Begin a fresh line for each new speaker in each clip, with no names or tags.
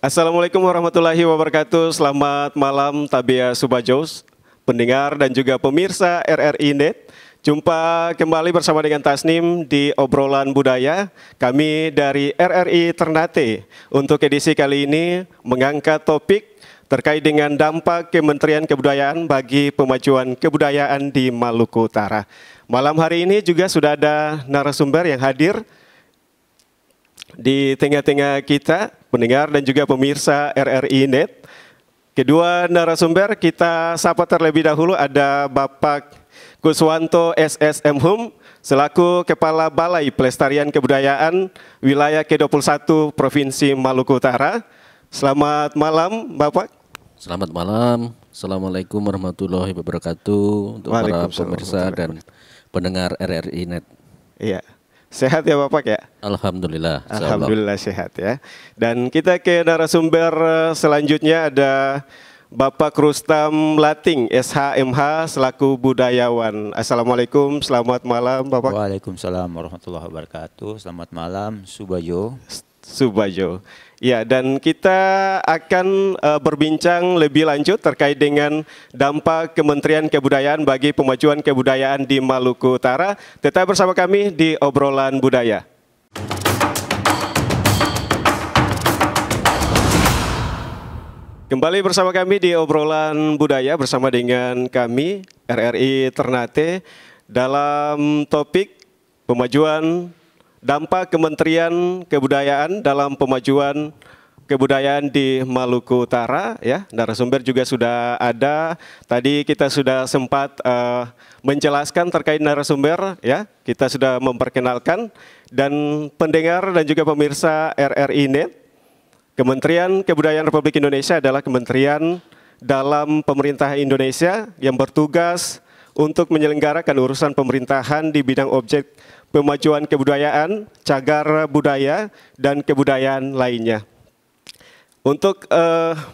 Assalamualaikum warahmatullahi wabarakatuh. Selamat malam Tabia Subajos, pendengar dan juga pemirsa RRI Net. Jumpa kembali bersama dengan Tasnim di Obrolan Budaya. Kami dari RRI Ternate untuk edisi kali ini mengangkat topik terkait dengan dampak Kementerian Kebudayaan bagi pemajuan kebudayaan di Maluku Utara. Malam hari ini juga sudah ada narasumber yang hadir di tengah-tengah kita, pendengar dan juga pemirsa RRI Net. Kedua narasumber kita sapa terlebih dahulu, ada Bapak Kuswanto SSM Hum selaku Kepala Balai Pelestarian Kebudayaan Wilayah ke-21 Provinsi Maluku Utara. Selamat malam Bapak.
Selamat malam. Assalamualaikum warahmatullahi wabarakatuh untuk para pemirsa dan pendengar RRI Net.
Iya. Sehat ya Bapak ya?
Alhamdulillah.
Alhamdulillah sehat ya. Dan kita ke narasumber selanjutnya, ada Bapak Rustam Lating SHMH selaku budayawan. Assalamualaikum, selamat malam Bapak.
Waalaikumsalam warahmatullahi wabarakatuh. Selamat malam Subajo.
Ya, dan kita akan berbincang lebih lanjut terkait dengan dampak Kementerian Kebudayaan bagi pemajuan kebudayaan di Maluku Utara. Tetap bersama kami di Obrolan Budaya. Kembali bersama kami di Obrolan Budaya bersama dengan kami RRI Ternate dalam topik pemajuan dampak Kementerian Kebudayaan dalam pemajuan kebudayaan di Maluku Utara ya. Narasumber juga sudah ada. Tadi kita sudah sempat menjelaskan terkait narasumber ya. Kita sudah memperkenalkan, dan pendengar dan juga pemirsa RRI Net, Kementerian Kebudayaan Republik Indonesia adalah kementerian dalam pemerintah Indonesia yang bertugas untuk menyelenggarakan urusan pemerintahan di bidang objek pemajuan kebudayaan, cagar budaya, dan kebudayaan lainnya. Untuk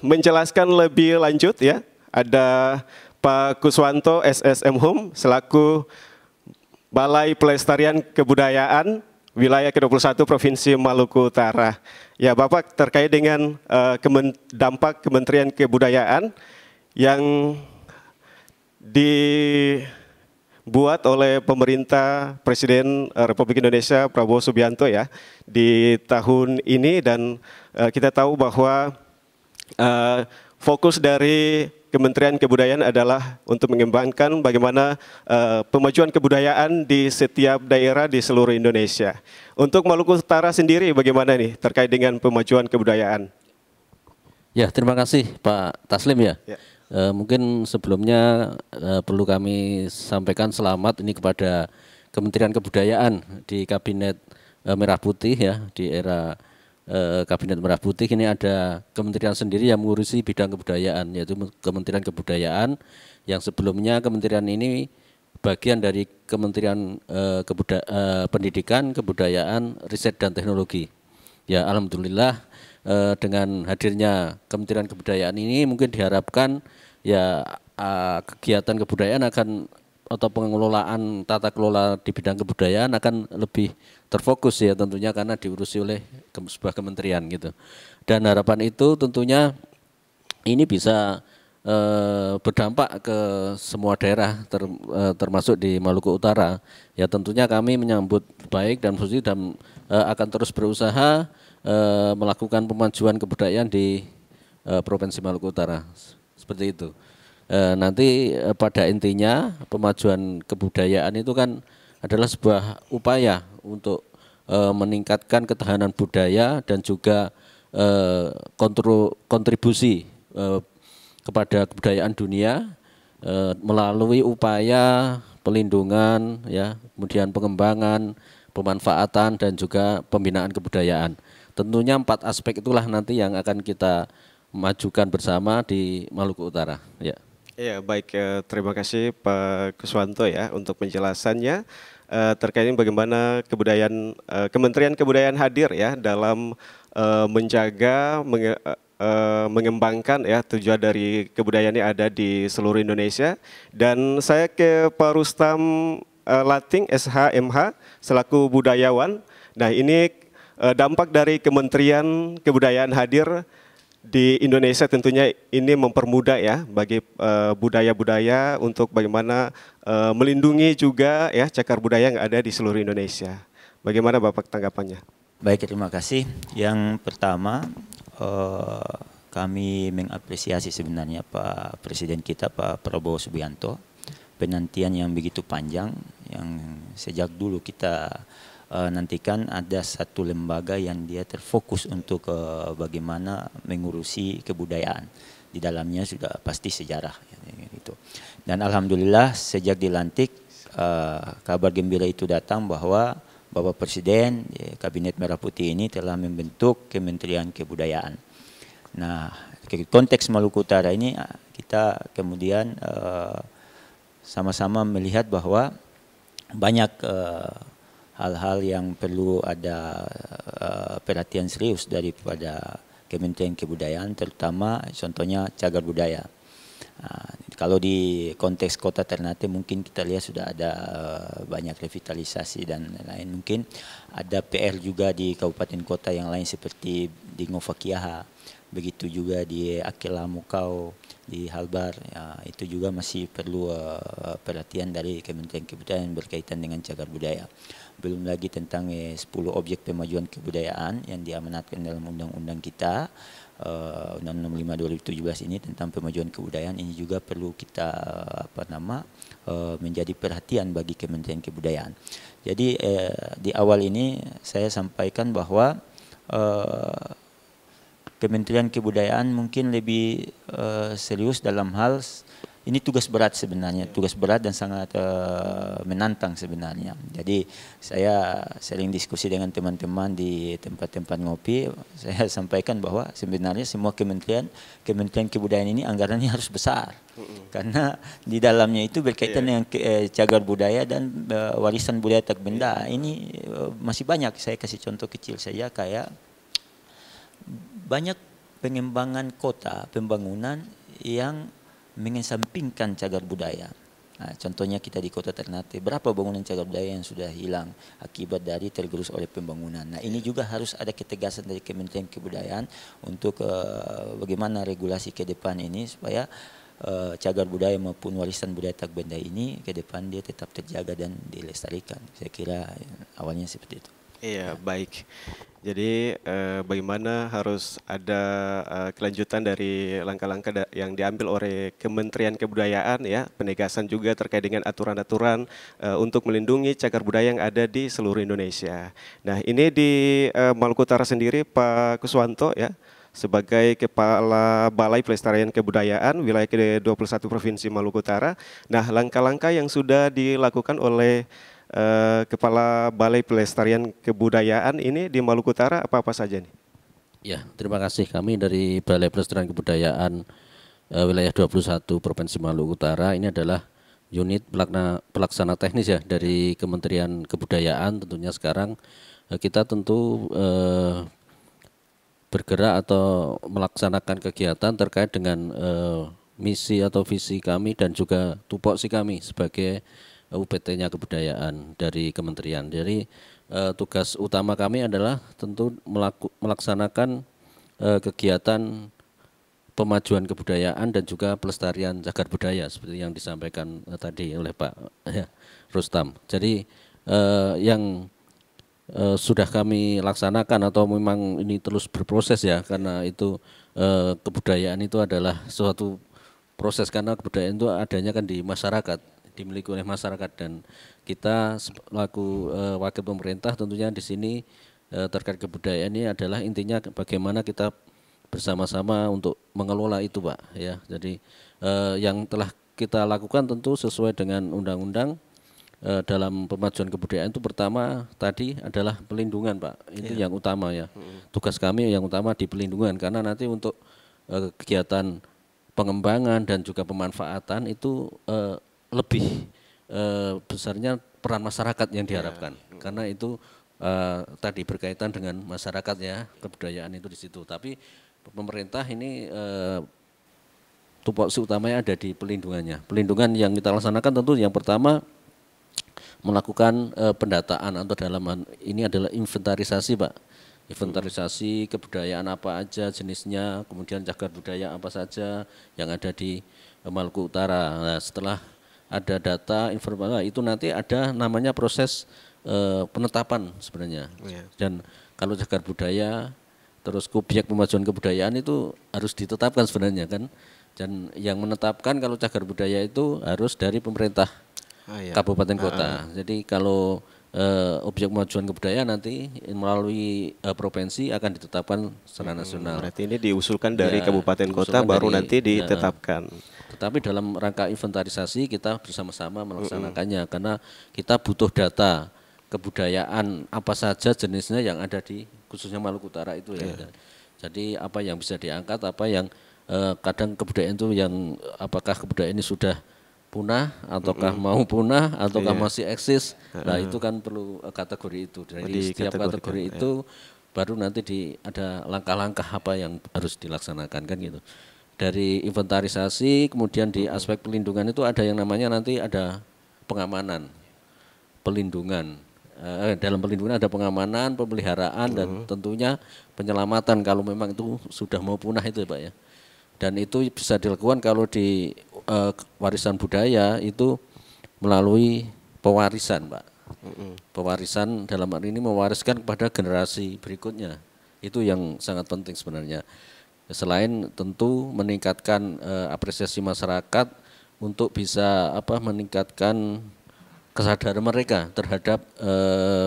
menjelaskan lebih lanjut ya, ada Pak Kuswanto SSM Hum selaku Balai Pelestarian Kebudayaan Wilayah ke-21 Provinsi Maluku Utara. Ya Bapak, terkait dengan dampak Kementerian Kebudayaan yang dibuat oleh pemerintah Presiden Republik Indonesia Prabowo Subianto ya di tahun ini, dan kita tahu bahwa fokus dari Kementerian Kebudayaan adalah untuk mengembangkan bagaimana pemajuan kebudayaan di setiap daerah di seluruh Indonesia. Untuk Maluku Utara sendiri bagaimana nih terkait dengan pemajuan kebudayaan?
Ya, terima kasih Pak Taslim ya. Mungkin sebelumnya perlu kami sampaikan selamat ini kepada Kementerian Kebudayaan di Kabinet Merah Putih ya, di era Kabinet Merah Putih ini ada kementerian sendiri yang mengurusi bidang kebudayaan, yaitu Kementerian Kebudayaan, yang sebelumnya kementerian ini bagian dari Kementerian Pendidikan, Kebudayaan, Riset dan Teknologi. Ya, alhamdulillah dengan hadirnya Kementerian Kebudayaan ini mungkin diharapkan ya kegiatan kebudayaan akan, atau pengelolaan tata kelola di bidang kebudayaan akan lebih terfokus ya tentunya, karena diurusi oleh sebuah kementerian gitu. Dan harapan itu tentunya ini bisa berdampak ke semua daerah termasuk di Maluku Utara. Ya tentunya kami menyambut baik dan positif dan akan terus berusaha melakukan pemajuan kebudayaan di Provinsi Maluku Utara. Seperti itu. Nanti pada intinya pemajuan kebudayaan itu kan adalah sebuah upaya untuk meningkatkan ketahanan budaya dan juga kontribusi kepada kebudayaan dunia melalui upaya pelindungan ya, kemudian pengembangan, pemanfaatan dan juga pembinaan kebudayaan. Tentunya 4 aspek itulah nanti yang akan kita majukan bersama di Maluku Utara ya.
Ya baik, terima kasih Pak Kuswanto ya untuk penjelasannya terkait bagaimana kebudayaan Kementerian Kebudayaan hadir ya dalam menjaga mengembangkan ya tujuan dari kebudayaan yang ada di seluruh Indonesia. Dan saya ke Pak Rustam Lating SHMH selaku budayawan. Nah ini dampak dari Kementerian Kebudayaan hadir di Indonesia tentunya ini mempermudah ya bagi budaya-budaya untuk bagaimana melindungi juga ya cagar budaya yang ada di seluruh Indonesia. Bagaimana Bapak tanggapannya?
Baik, terima kasih. Yang pertama, kami mengapresiasi sebenarnya Pak Presiden kita, Pak Prabowo Subianto, penantian yang begitu panjang, yang sejak dulu kita nantikan ada satu lembaga yang dia terfokus untuk bagaimana mengurusi kebudayaan. Di dalamnya sudah pasti sejarah gitu. Dan alhamdulillah sejak dilantik kabar gembira itu datang bahwa Bapak Presiden Kabinet Merah Putih ini telah membentuk Kementerian Kebudayaan. Nah, konteks Maluku Utara ini kita kemudian sama-sama melihat bahwa banyak hal-hal yang perlu ada perhatian serius daripada Kementerian Kebudayaan, terutama contohnya cagar budaya. Kalau di konteks kota Ternate mungkin kita lihat sudah ada banyak revitalisasi dan lain, mungkin ada PR juga di kabupaten kota yang lain seperti di Ngofakiaha, begitu juga di Akela Mukau, di Halbar, ya, itu juga masih perlu perhatian dari Kementerian Kebudayaan berkaitan dengan cagar budaya. Belum lagi tentang 10 objek pemajuan kebudayaan yang diamanatkan dalam undang-undang kita, Undang-Undang 5 2017 ini tentang pemajuan kebudayaan, ini juga perlu kita menjadi perhatian bagi Kementerian Kebudayaan. Jadi di awal ini saya sampaikan bahwa Kementerian Kebudayaan mungkin lebih serius dalam hal ini, tugas berat sebenarnya, tugas berat dan sangat menantang sebenarnya. Jadi saya sering diskusi dengan teman-teman di tempat-tempat ngopi, saya sampaikan bahwa sebenarnya semua Kementerian Kebudayaan ini anggarannya harus besar. Karena di dalamnya itu berkaitan dengan cagar budaya dan warisan budaya tak benda. Ini masih banyak, saya kasih contoh kecil saja kayak banyak pengembangan kota, pembangunan yang mengesampingkan cagar budaya. Nah, contohnya kita di Kota Ternate, berapa bangunan cagar budaya yang sudah hilang akibat dari tergerus oleh pembangunan. Nah, ini juga harus ada ketegasan dari Kementerian Kebudayaan untuk bagaimana regulasi ke depan ini supaya cagar budaya maupun warisan budaya tak benda ini ke depan dia tetap terjaga dan dilestarikan. Saya kira awalnya seperti itu.
Iya, baik. Jadi bagaimana harus ada kelanjutan dari langkah-langkah yang diambil oleh Kementerian Kebudayaan ya, penegasan juga terkait dengan aturan-aturan untuk melindungi cagar budaya yang ada di seluruh Indonesia. Nah, ini di Maluku Utara sendiri Pak Kuswanto ya, sebagai Kepala Balai Pelestarian Kebudayaan wilayah ke-21 Provinsi Maluku Utara. Nah, langkah-langkah yang sudah dilakukan oleh Kepala Balai Pelestarian Kebudayaan ini di Maluku Utara apa-apa saja nih?
Ya, terima kasih. Kami dari Balai Pelestarian Kebudayaan wilayah 21 Provinsi Maluku Utara ini adalah unit pelaksana teknis ya dari Kementerian Kebudayaan. Tentunya sekarang kita tentu bergerak atau melaksanakan kegiatan terkait dengan misi atau visi kami dan juga tupoksi kami sebagai UPT-nya kebudayaan dari kementerian. Jadi tugas utama kami adalah tentu melaksanakan kegiatan pemajuan kebudayaan dan juga pelestarian cagar budaya seperti yang disampaikan tadi oleh Pak Rustam. Jadi yang sudah kami laksanakan atau memang ini terus berproses ya, karena itu kebudayaan itu adalah suatu proses, karena kebudayaan itu adanya kan di masyarakat, dimiliki oleh masyarakat, dan kita selaku wakil pemerintah tentunya di sini terkait kebudayaan ini adalah intinya bagaimana kita bersama-sama untuk mengelola itu Pak ya. Jadi yang telah kita lakukan tentu sesuai dengan undang-undang dalam pemajuan kebudayaan itu pertama tadi adalah pelindungan Pak, itu yang utama ya. Tugas kami yang utama di pelindungan, karena nanti untuk kegiatan pengembangan dan juga pemanfaatan itu lebih besarnya peran masyarakat yang diharapkan, karena itu tadi berkaitan dengan masyarakat ya, kebudayaan itu di situ. Tapi pemerintah ini tupoksi utamanya ada di pelindungannya. Pelindungan yang kita laksanakan tentu yang pertama melakukan pendataan, atau dalam ini adalah inventarisasi Pak, inventarisasi kebudayaan apa aja jenisnya, kemudian cagar budaya apa saja yang ada di Maluku Utara. Nah, setelah ada data informasi itu nanti ada namanya proses penetapan sebenarnya. Dan kalau cagar budaya terus objek pemajuan kebudayaan itu harus ditetapkan sebenarnya kan. Dan yang menetapkan kalau cagar budaya itu harus dari pemerintah kabupaten kota. Jadi kalau objek pemajuan kebudayaan nanti melalui provinsi akan ditetapkan secara nasional.
Berarti ini diusulkan dari kabupaten kota baru nanti ditetapkan.
Tetapi dalam rangka inventarisasi kita bersama-sama melaksanakannya karena kita butuh data kebudayaan apa saja jenisnya yang ada di khususnya Maluku Utara itu ya. Jadi apa yang bisa diangkat, apa yang kadang kebudayaan itu yang apakah kebudayaan ini sudah punah ataukah mau punah ataukah masih eksis. Nah, itu kan perlu kategori itu. Dari setiap kategori itu baru nanti ada langkah-langkah apa yang harus dilaksanakan kan gitu. Dari inventarisasi kemudian di aspek pelindungan itu ada yang namanya nanti ada pengamanan, pelindungan. Dalam pelindungan ada pengamanan, pemeliharaan dan tentunya penyelamatan kalau memang itu sudah mau punah itu ya Pak ya. Dan itu bisa dilakukan kalau di warisan budaya itu melalui pewarisan Pak. Pewarisan dalam hal ini mewariskan kepada generasi berikutnya. Itu yang sangat penting sebenarnya. Selain tentu meningkatkan apresiasi masyarakat untuk bisa meningkatkan kesadaran mereka terhadap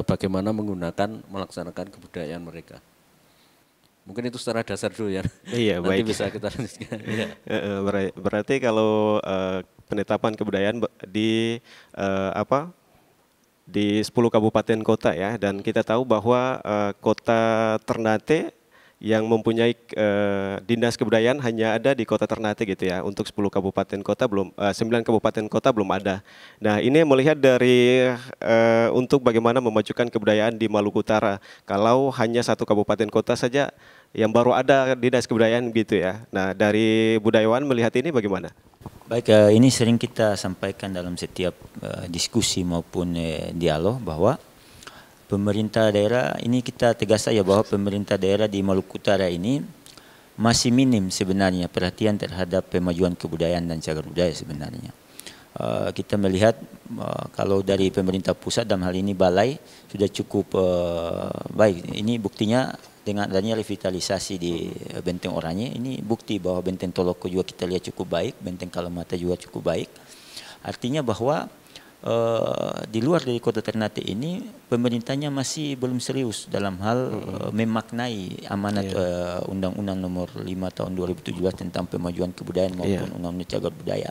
bagaimana melaksanakan kebudayaan mereka. Mungkin itu secara dasar dulu ya.
Iya,
nanti
baik.
bisa kita lanjutkan. Ya.
Berarti kalau penetapan kebudayaan di 10 kabupaten kota ya, dan kita tahu bahwa kota Ternate yang mempunyai dinas kebudayaan hanya ada di kota Ternate gitu ya. Untuk 10 kabupaten kota belum, 9 kabupaten kota belum ada. Nah, ini melihat dari untuk bagaimana memajukan kebudayaan di Maluku Utara. Kalau hanya 1 kabupaten kota saja yang baru ada dinas kebudayaan gitu ya. Nah, dari budayawan melihat ini bagaimana?
Baik, ini sering kita sampaikan dalam setiap diskusi maupun dialog bahwa pemerintah daerah ini kita tegas saja bahwa pemerintah daerah di Maluku Utara ini masih minim sebenarnya perhatian terhadap pemajuan kebudayaan dan cagar budaya sebenarnya. Kita melihat kalau dari pemerintah pusat dalam hal ini balai sudah cukup baik. Ini buktinya dengan adanya revitalisasi di Benteng Oranye, ini bukti bahwa Benteng Toloko juga kita lihat cukup baik, Benteng Kalamata juga cukup baik. Artinya bahwa di luar dari kota Ternate ini pemerintahnya masih belum serius dalam hal memaknai amanat Undang-Undang Nomor 5 Tahun 2017 tentang pemajuan kebudayaan maupun Undang-Undang Cagar Budaya.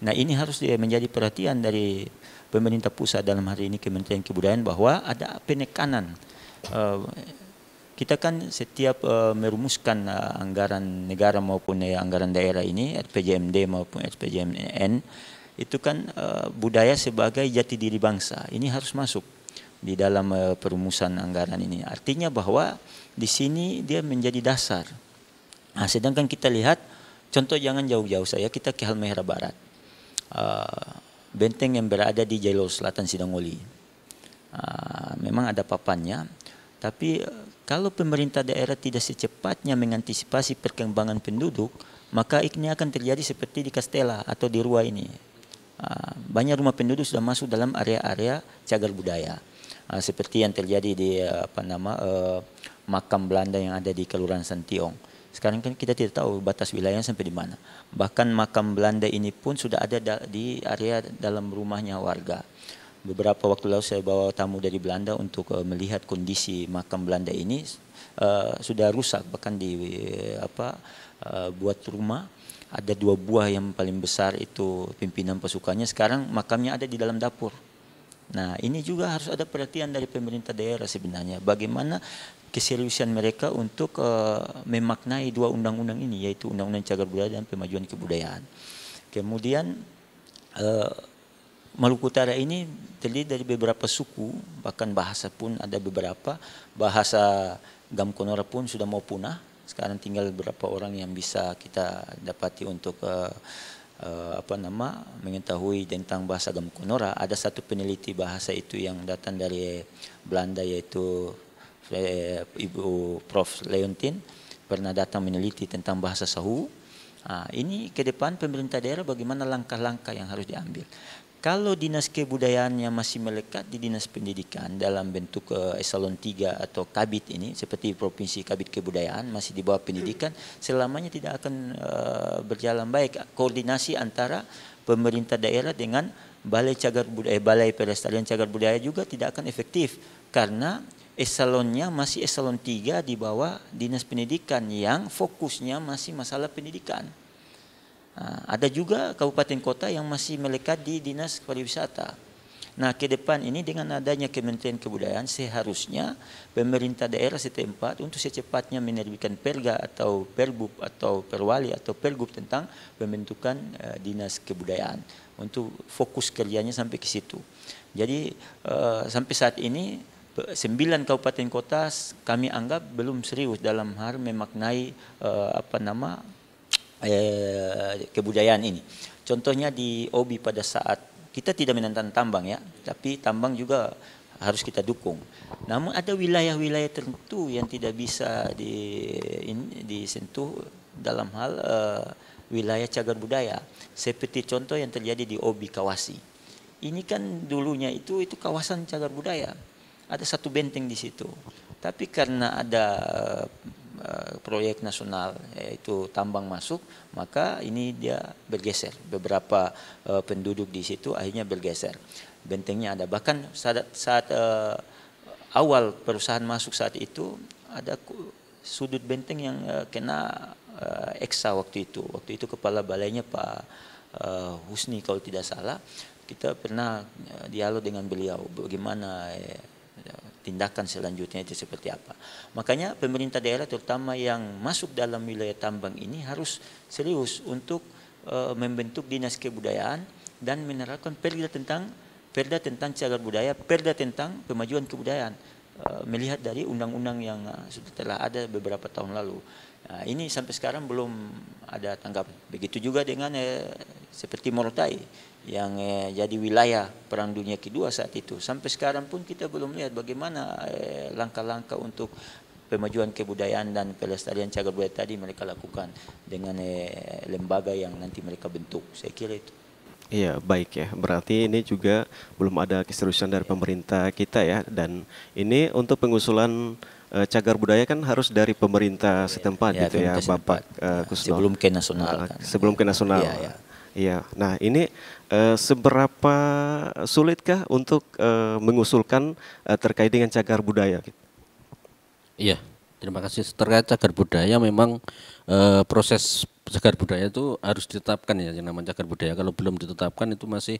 Nah, ini harus menjadi perhatian dari pemerintah pusat dalam hari ini Kementerian Kebudayaan bahwa ada penekanan. Kita kan setiap merumuskan anggaran negara maupun anggaran daerah ini RPJMD maupun RPJMN itu kan budaya sebagai jati diri bangsa. Ini harus masuk di dalam perumusan anggaran ini. Artinya bahwa di sini dia menjadi dasar. Nah, sedangkan kita lihat contoh jangan jauh-jauh saya kita ke Halmahera Barat. Benteng yang berada di Jalur Selatan Sidangoli. Memang ada papannya, tapi kalau pemerintah daerah tidak secepatnya mengantisipasi perkembangan penduduk, maka ini akan terjadi seperti di Kastela atau di Rua ini. Banyak rumah penduduk sudah masuk dalam area-area cagar budaya, seperti yang terjadi di makam Belanda yang ada di Kelurahan Santiong. Sekarang kan kita tidak tahu batas wilayahnya sampai di mana. Bahkan makam Belanda ini pun sudah ada di area dalam rumahnya warga. Beberapa waktu lalu saya bawa tamu dari Belanda untuk melihat kondisi makam Belanda ini sudah rusak, bahkan buat rumah. Ada 2 buah yang paling besar itu pimpinan pasukannya, sekarang makamnya ada di dalam dapur. Nah, ini juga harus ada perhatian dari pemerintah daerah sebenarnya. Bagaimana keseriusan mereka untuk memaknai 2 undang-undang ini, yaitu Undang-Undang Cagar Budaya dan Pemajuan Kebudayaan. Kemudian Maluku Utara ini terdiri dari beberapa suku, bahkan bahasa pun ada beberapa. Bahasa Gamkonora pun sudah mau punah. Sekarang tinggal beberapa orang yang bisa kita dapati untuk mengetahui tentang bahasa Gamkonora. Ada satu peneliti bahasa itu yang datang dari Belanda, yaitu Ibu Prof. Leontin pernah datang meneliti tentang bahasa Sahu. Ini ke depan pemerintah daerah bagaimana langkah-langkah yang harus diambil. Kalau dinas kebudayaannya masih melekat di dinas pendidikan dalam bentuk eselon 3 atau kabit ini, seperti provinsi kabit kebudayaan masih di bawah pendidikan, selamanya tidak akan berjalan baik. Koordinasi antara pemerintah daerah dengan balai cagar budaya, balai pelestarian cagar budaya juga tidak akan efektif karena eselonnya masih eselon 3 di bawah dinas pendidikan yang fokusnya masih masalah pendidikan. Ada juga kabupaten kota yang masih melekat di dinas pariwisata. Nah, ke depan ini dengan adanya Kementerian Kebudayaan seharusnya pemerintah daerah setempat untuk secepatnya menerbitkan perda atau perbub atau perwali atau pergub tentang pembentukan dinas kebudayaan untuk fokus kerjanya sampai ke situ. Jadi sampai saat ini 9 kabupaten kota kami anggap belum serius dalam hal memaknai kebudayaan ini. Contohnya di Obi pada saat kita tidak menentang tambang ya, tapi tambang juga harus kita dukung. Namun ada wilayah-wilayah tertentu yang tidak bisa disentuh dalam hal wilayah cagar budaya. Seperti contoh yang terjadi di Obi Kawasi. Ini kan dulunya itu kawasan cagar budaya. Ada satu benteng di situ. Tapi karena ada proyek nasional yaitu tambang masuk, maka ini dia bergeser. Beberapa penduduk di situ akhirnya bergeser. Bentengnya ada. Bahkan saat awal perusahaan masuk saat itu ada sudut benteng yang kena eksa waktu itu. Waktu itu kepala balainya Pak Husni kalau tidak salah. Kita pernah dialog dengan beliau bagaimana tindakan selanjutnya itu seperti apa. Makanya pemerintah daerah terutama yang masuk dalam wilayah tambang ini harus serius untuk membentuk dinas kebudayaan dan menerapkan perda tentang cagar budaya, perda tentang pemajuan kebudayaan. Melihat dari undang-undang yang sudah telah ada beberapa tahun lalu. Ini sampai sekarang belum ada tanggapan. Begitu juga dengan seperti Morotai yang jadi wilayah Perang Dunia Kedua saat itu. Sampai sekarang pun kita belum lihat bagaimana langkah-langkah untuk pemajuan kebudayaan dan pelestarian cagar budaya tadi mereka lakukan dengan lembaga yang nanti mereka bentuk. Saya kira itu.
Iya, baik ya. Berarti ini juga belum ada keseriusan dari pemerintah kita ya. Dan ini untuk pengusulan cagar budaya kan harus dari pemerintah setempat gitu ya, Bapak Kusno.
Sebelum ke nasional.
Sebelum ke nasional. Iya. Nah, ini seberapa sulitkah untuk mengusulkan terkait dengan cagar budaya?
Iya, terima kasih. Terkait cagar budaya memang proses cagar budaya itu harus ditetapkan ya, yang namanya cagar budaya. Kalau belum ditetapkan itu masih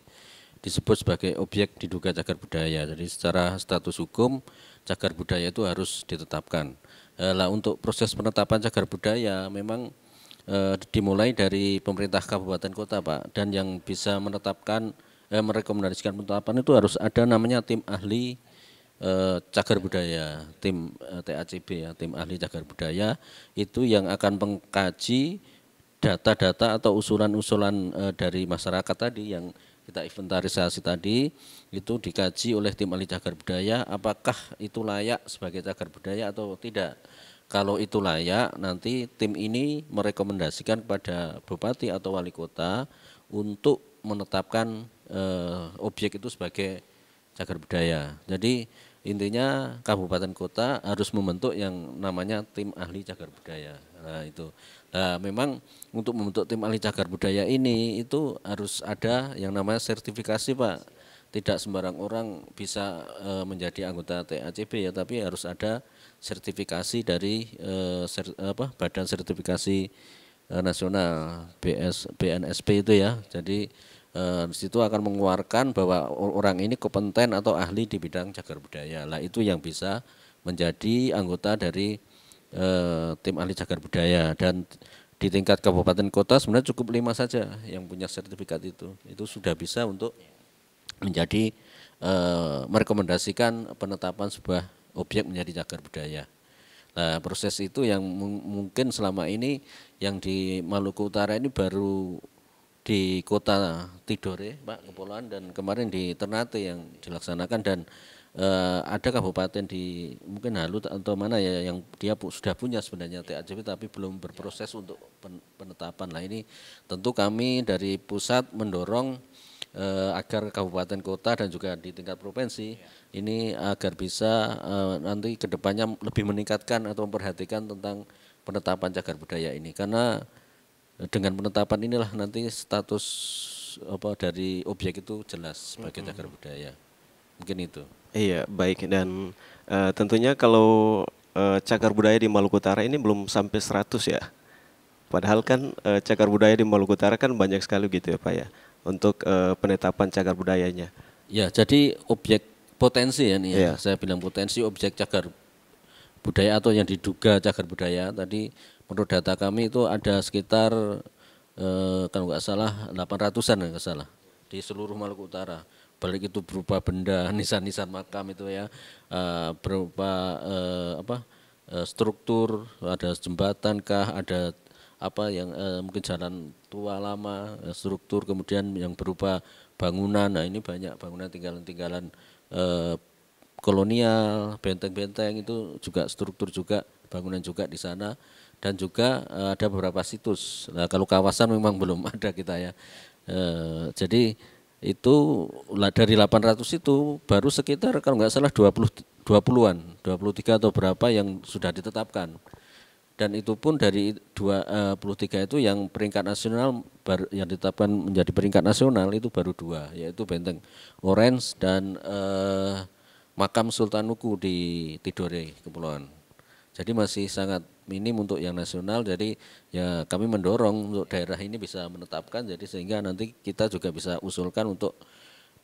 disebut sebagai objek diduga cagar budaya. Jadi secara status hukum cagar budaya itu harus ditetapkan. Lah untuk proses penetapan cagar budaya memang dimulai dari pemerintah kabupaten kota Pak, dan yang bisa menetapkan merekomendasikan penetapan itu harus ada namanya tim ahli cagar budaya, tim TACB ya, tim ahli cagar budaya itu yang akan mengkaji data-data atau usulan-usulan dari masyarakat tadi yang kita inventarisasi tadi, itu dikaji oleh tim ahli cagar budaya apakah itu layak sebagai cagar budaya atau tidak. Kalau itu layak, nanti tim ini merekomendasikan kepada bupati atau wali kota untuk menetapkan objek itu sebagai cagar budaya. Jadi intinya kabupaten kota harus membentuk yang namanya tim ahli cagar budaya. Nah itu. Nah memang untuk membentuk tim ahli cagar budaya ini itu harus ada yang namanya sertifikasi Pak. Tidak sembarang orang bisa menjadi anggota TACB ya, tapi harus ada sertifikasi dari Badan Sertifikasi Nasional BNSP itu ya. Jadi di situ akan mengeluarkan bahwa orang ini kompeten atau ahli di bidang cagar budaya. Lah itu yang bisa menjadi anggota dari tim ahli cagar budaya, dan di tingkat kabupaten kota sebenarnya cukup 5 saja yang punya sertifikat itu. Itu sudah bisa untuk menjadi merekomendasikan penetapan sebuah objek menjadi cagar budaya. Nah, proses itu yang mungkin selama ini yang di Maluku Utara ini baru di kota Tidore, Pak, Kepulauan, dan kemarin di Ternate yang dilaksanakan, dan ada kabupaten di mungkin Halu atau mana ya yang dia sudah punya sebenarnya TAJB tapi belum berproses untuk penetapan. Nah ini tentu kami dari pusat mendorong agar kabupaten kota dan juga di tingkat provinsi ini agar bisa nanti kedepannya lebih meningkatkan atau memperhatikan tentang penetapan cagar budaya ini, karena dengan penetapan inilah nanti status dari objek itu jelas sebagai cagar budaya. Mungkin itu.
Iya, baik. Dan tentunya kalau cagar budaya di Maluku Utara ini belum sampai 100 ya. Padahal kan cagar budaya di Maluku Utara kan banyak sekali gitu ya Pak ya, untuk penetapan cagar budayanya.
Ya, jadi objek potensi ya nih ya. Saya bilang potensi objek cagar budaya atau yang diduga cagar budaya. Tadi menurut data kami itu ada sekitar kalau nggak salah 800-an nggak salah di seluruh Maluku Utara. Balik itu berupa benda nisan-nisan makam itu ya, berupa struktur, ada jembatan kah, ada apa yang mungkin jalan tua lama, struktur, kemudian yang berupa bangunan. Nah ini banyak bangunan tinggalan-tinggalan kolonial, benteng-benteng itu juga struktur juga, bangunan juga di sana, dan juga ada beberapa situs. Nah kalau kawasan memang belum ada kita ya, jadi itu dari 800 itu baru sekitar kalau nggak salah 20-an, 23 atau berapa yang sudah ditetapkan. Dan itu pun dari 23 itu yang peringkat nasional yang ditetapkan menjadi peringkat nasional itu baru 2, yaitu Benteng Orange dan Makam Sultan Nuku di Tidore, Kepulauan. Jadi masih sangat minim untuk yang nasional, jadi ya kami mendorong untuk daerah ini bisa menetapkan, jadi sehingga nanti kita juga bisa usulkan untuk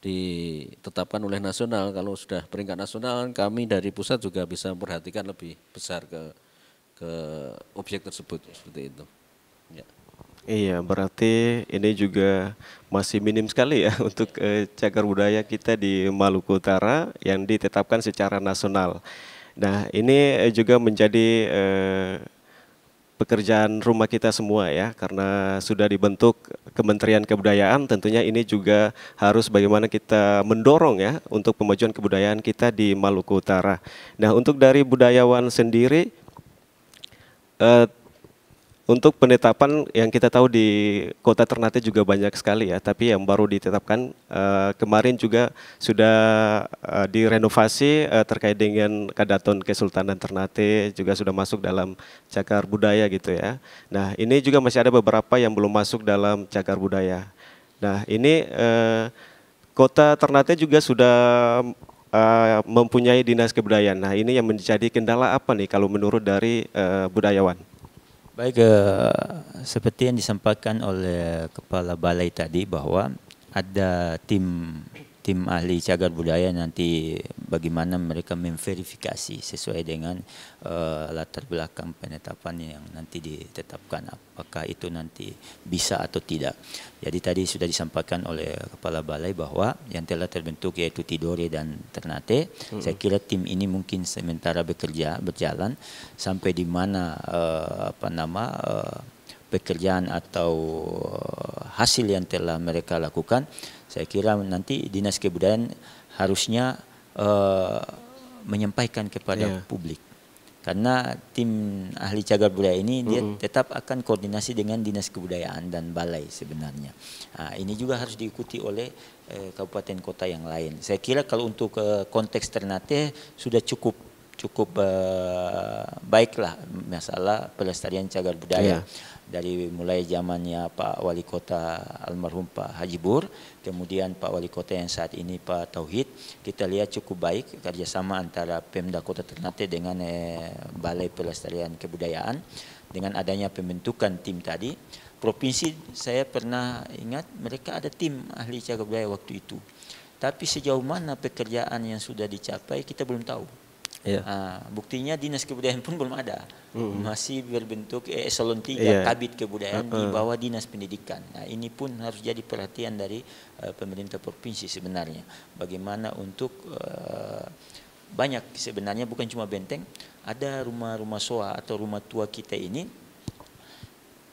ditetapkan oleh nasional. Kalau sudah peringkat nasional, kami dari pusat juga bisa memperhatikan lebih besar ke objek tersebut seperti itu. Ya.
Iya, berarti ini juga masih minim sekali ya untuk cagar budaya kita di Maluku Utara yang ditetapkan secara nasional. Nah, ini juga menjadi pekerjaan rumah kita semua ya, karena sudah dibentuk Kementerian Kebudayaan, tentunya ini juga harus bagaimana kita mendorong ya untuk pemajuan kebudayaan kita di Maluku Utara. Nah, untuk dari budayawan sendiri, untuk penetapan yang kita tahu di Kota Ternate juga banyak sekali ya, tapi yang baru ditetapkan kemarin juga sudah direnovasi terkait dengan Kadaton Kesultanan Ternate juga sudah masuk dalam cagar budaya gitu ya. Nah ini juga masih ada beberapa yang belum masuk dalam cagar budaya. Nah ini Kota Ternate juga sudah mempunyai dinas kebudayaan. Nah ini yang menjadi kendala apa nih kalau menurut dari budayawan?
Baik, seperti yang disampaikan oleh Kepala Balai tadi bahwa ada tim ahli cagar budaya nanti bagaimana mereka memverifikasi sesuai dengan latar belakang penetapan yang nanti ditetapkan, apakah itu nanti bisa atau tidak. Jadi tadi sudah disampaikan oleh Kepala Balai bahwa yang telah terbentuk yaitu Tidore dan Ternate. Saya kira tim ini mungkin sementara berjalan sampai di mana pekerjaan atau hasil yang telah mereka lakukan. Saya kira nanti Dinas Kebudayaan harusnya menyampaikan kepada publik. Karena tim ahli cagar budaya ini dia tetap akan koordinasi dengan Dinas Kebudayaan dan Balai sebenarnya. Nah, ini juga harus diikuti oleh kabupaten kota yang lain. Saya kira kalau untuk konteks Ternate sudah cukup baiklah masalah pelestarian cagar budaya. Dari mulai zamannya Pak Wali Kota almarhum Pak Haji Bur, kemudian Pak Wali Kota yang saat ini Pak Tauhid, kita lihat cukup baik kerjasama antara Pemda Kota Ternate dengan Balai Pelestarian Kebudayaan. Dengan adanya pembentukan tim tadi, provinsi saya pernah ingat mereka ada tim ahli cagar budaya waktu itu. Tapi sejauh mana pekerjaan yang sudah dicapai kita belum tahu. Buktinya Dinas Kebudayaan pun belum ada, masih berbentuk eselon 3 Kabid Kebudayaan di bawah Dinas Pendidikan. Nah, ini pun harus jadi perhatian dari pemerintah provinsi sebenarnya. Bagaimana untuk banyak sebenarnya bukan cuma benteng, ada rumah-rumah soa atau rumah tua kita ini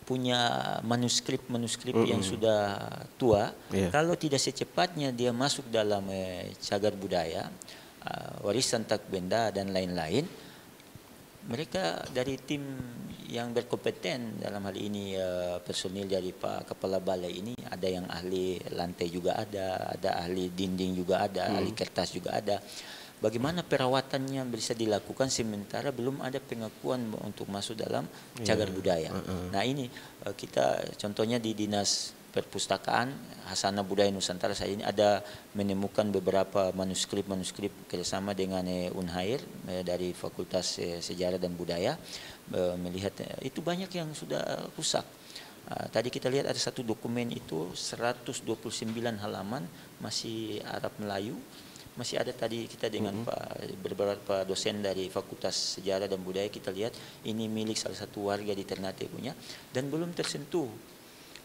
punya manuskrip yang sudah tua. Kalau tidak secepatnya dia masuk dalam cagar budaya, warisan tak benda dan lain-lain, mereka dari tim yang berkompeten dalam hal ini personil dari Pak Kepala Balai ini, ada yang ahli lantai juga ada ahli dinding juga ada, ahli kertas juga ada. Bagaimana perawatannya bisa dilakukan sementara belum ada pengakuan untuk masuk dalam cagar budaya. Nah ini kita contohnya di Dinas Perpustakaan Hasanah Budaya Nusantara saat ini ada menemukan beberapa manuskrip kerjasama dengan Unhair dari Fakultas Sejarah dan Budaya, melihat itu banyak yang sudah rusak. Tadi kita lihat ada satu dokumen itu 129 halaman masih Arab Melayu. Masih ada tadi kita dengan beberapa dosen dari Fakultas Sejarah dan Budaya, kita lihat ini milik salah satu warga di Ternate punya dan belum tersentuh.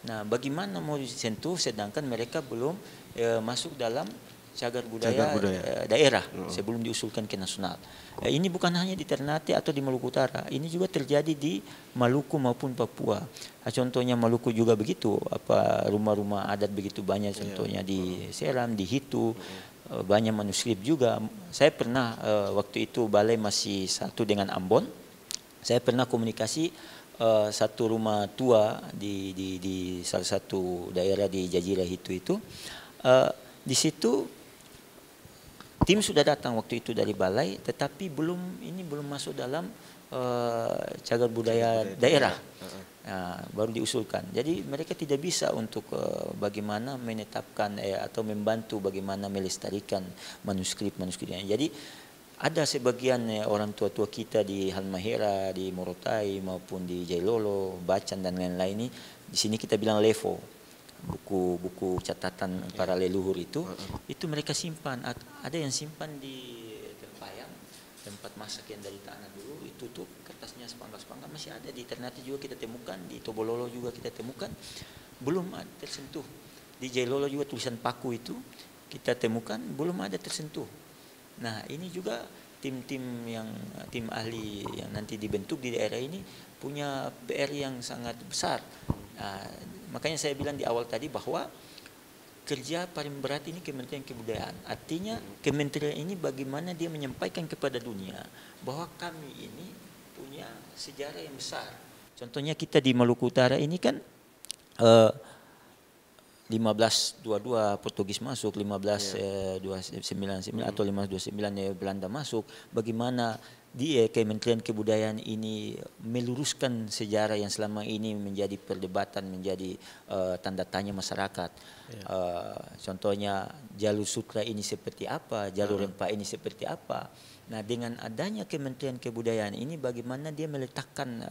Nah, bagaimana mau disentuh sedangkan mereka belum masuk dalam cagar budaya, daerah sebelum diusulkan ke nasional. Ini bukan hanya di Ternate atau di Maluku Utara, ini juga terjadi di Maluku maupun Papua. Contohnya Maluku juga begitu, rumah-rumah adat begitu banyak, contohnya di Seram, di Hitu. Banyak manuskrip juga. Saya pernah waktu itu balai masih satu dengan Ambon. Saya pernah komunikasi satu rumah tua di salah satu daerah di Jazirah itu. Di situ tim sudah datang waktu itu dari balai, tetapi belum masuk dalam cagar budaya daerah. Nah, baru diusulkan. Jadi mereka tidak bisa untuk bagaimana menetapkan atau membantu bagaimana melestarikan manuskrip-manuskripnya. Jadi ada sebagian orang tua-tua kita di Halmahera, di Morotai maupun di Jailolo, Bacan dan lain-lain ini, di sini kita bilang levo, buku-buku catatan para leluhur itu mereka simpan. Ada yang simpan di tempat masak yang dari tanah dulu, itu tuh kertasnya sepanggal-sepanggal masih ada di Ternate juga kita temukan, di Tobololo juga kita temukan, belum ada tersentuh. Di Jailolo juga tulisan paku itu kita temukan belum ada tersentuh. Nah ini juga tim ahli yang nanti dibentuk di daerah ini punya PR yang sangat besar. Nah, makanya saya bilang di awal tadi bahwa kerja paling berat ini Kementerian Kebudayaan. Artinya kementerian ini bagaimana dia menyampaikan kepada dunia bahwa kami ini punya sejarah yang besar. Contohnya kita di Maluku Utara ini kan 1522 Portugis masuk, 1529 atau 1529 Belanda masuk. Bagaimana Kementerian Kebudayaan ini meluruskan sejarah yang selama ini menjadi perdebatan, menjadi tanda tanya masyarakat. Contohnya jalur sutra ini seperti apa, jalur rempah ini seperti apa. Nah dengan adanya Kementerian Kebudayaan ini bagaimana dia meletakkan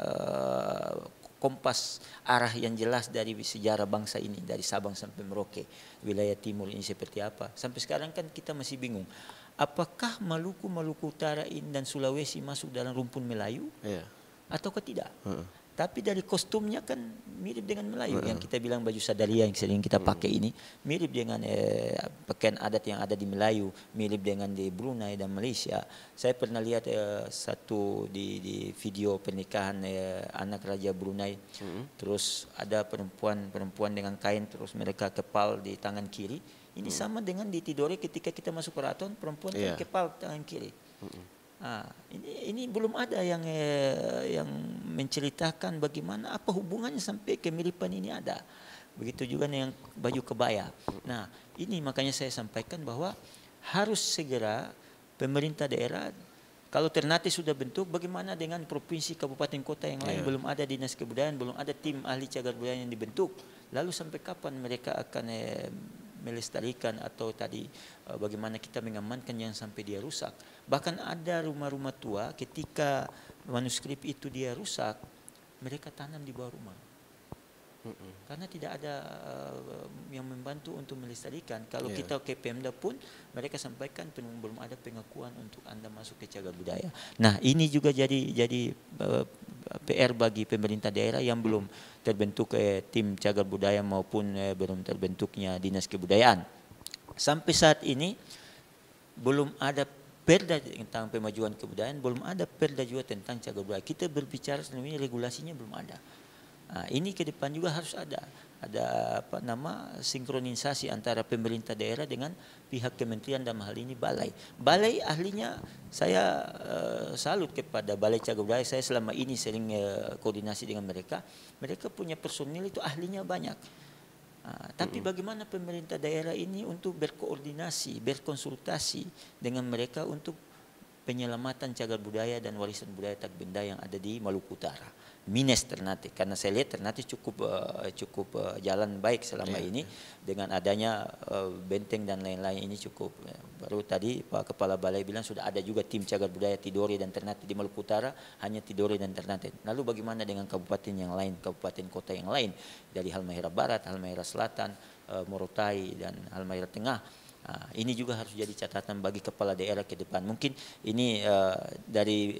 kompas arah yang jelas dari sejarah bangsa ini, dari Sabang sampai Merauke, wilayah timur ini seperti apa. Sampai sekarang kan kita masih bingung. Apakah Maluku Utara dan Sulawesi masuk dalam rumpun Melayu ataukah tidak? Tapi dari kostumnya kan mirip dengan Melayu, yang kita bilang baju sadaria yang sering kita pakai ini mirip dengan pakaian adat yang ada di Melayu, mirip dengan di Brunei dan Malaysia. Saya pernah lihat satu di video pernikahan anak Raja Brunei, terus ada perempuan dengan kain, terus mereka kepal di tangan kiri. Ini sama dengan di Tidore ketika kita masuk keraton, perempuan kan kepal tangan kiri. Ini belum ada yang menceritakan bagaimana apa hubungannya sampai kemiripan ini ada. Begitu juga yang baju kebaya. Nah, ini makanya saya sampaikan bahwa harus segera pemerintah daerah, kalau Ternate sudah bentuk, bagaimana dengan provinsi, kabupaten, kota yang lain belum ada dinas kebudayaan, belum ada tim ahli cagar budaya yang dibentuk. Lalu sampai kapan mereka akan melestarikan atau tadi bagaimana kita mengamankan yang sampai dia rusak. Bahkan ada rumah-rumah tua ketika manuskrip itu dia rusak, mereka tanam di bawah rumah. Karena tidak ada yang membantu untuk melestarikan. Kalau kita ke Pemda pun mereka sampaikan belum ada pengakuan untuk Anda masuk ke cagar budaya. Nah, ini juga jadi PR bagi pemerintah daerah yang belum terbentuk tim cagar budaya maupun belum terbentuknya dinas kebudayaan. Sampai saat ini belum ada perda tentang pemajuan kebudayaan, belum ada perda juga tentang cagar budaya. Kita berbicara selama ini regulasinya belum ada. Nah, ini ke depan juga harus ada sinkronisasi antara pemerintah daerah dengan pihak kementerian, dalam hal ini balai. Balai ahlinya saya salut kepada Balai Cagar Budaya. Saya selama ini sering koordinasi dengan mereka. Mereka punya personil itu ahlinya banyak. Tapi bagaimana pemerintah daerah ini untuk berkoordinasi, berkonsultasi dengan mereka untuk penyelamatan cagar budaya dan warisan budaya tak benda yang ada di Maluku Utara. Minus Ternate, karena saya lihat Ternate cukup jalan baik selama ini dengan adanya benteng dan lain-lain ini cukup. Baru tadi Pak Kepala Balai bilang sudah ada juga tim cagar budaya Tidore dan Ternate di Maluku Utara, hanya Tidore dan Ternate. Lalu bagaimana dengan kabupaten yang lain, kabupaten kota yang lain dari Halmahera Barat, Halmahera Selatan, Morotai dan Halmahera Tengah? Ini juga harus jadi catatan bagi kepala daerah ke depan. Mungkin ini dari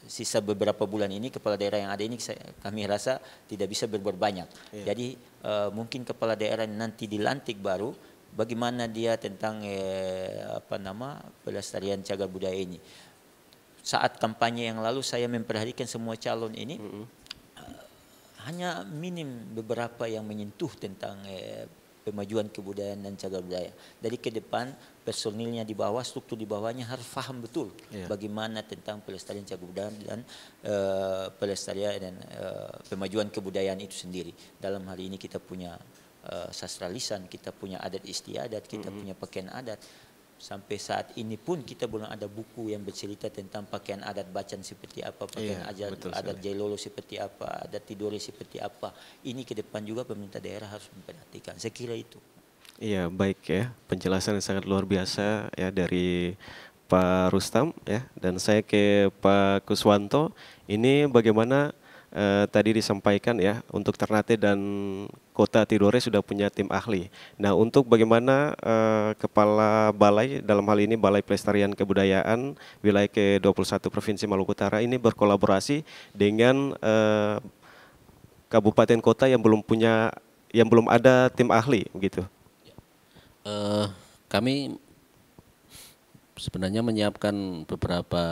sisa beberapa bulan ini kepala daerah yang ada ini kami rasa tidak bisa berbuat banyak. Jadi mungkin kepala daerah nanti dilantik baru, bagaimana dia tentang pelestarian cagar budaya ini. Saat kampanye yang lalu saya memperhatikan semua calon ini hanya minim beberapa yang menyentuh tentang pemajuan kebudayaan dan cagar budaya. Dari ke depan personilnya di bawah, struktur di bawahnya harus paham betul bagaimana tentang pelestarian cagar budaya dan pelestarian dan pemajuan kebudayaan itu sendiri. Dalam hal ini kita punya sastra lisan, kita punya adat istiadat, kita punya pakaian adat. Sampai saat ini pun kita belum ada buku yang bercerita tentang pakaian adat Bacan seperti apa, pakaian adat Jailolo seperti apa, adat Tidore seperti apa. Ini ke depan juga pemerintah daerah harus memperhatikan. Saya kira itu.
Iya, baik ya. Penjelasan yang sangat luar biasa ya dari Pak Rustam ya, dan saya ke Pak Kuswanto. Ini bagaimana tadi disampaikan ya, untuk Ternate dan Kota Tidore sudah punya tim ahli. Nah, untuk bagaimana Kepala Balai, dalam hal ini Balai Pelestarian Kebudayaan Wilayah ke-21 Provinsi Maluku Utara ini berkolaborasi dengan kabupaten kota yang belum ada tim ahli begitu.
Kami sebenarnya menyiapkan beberapa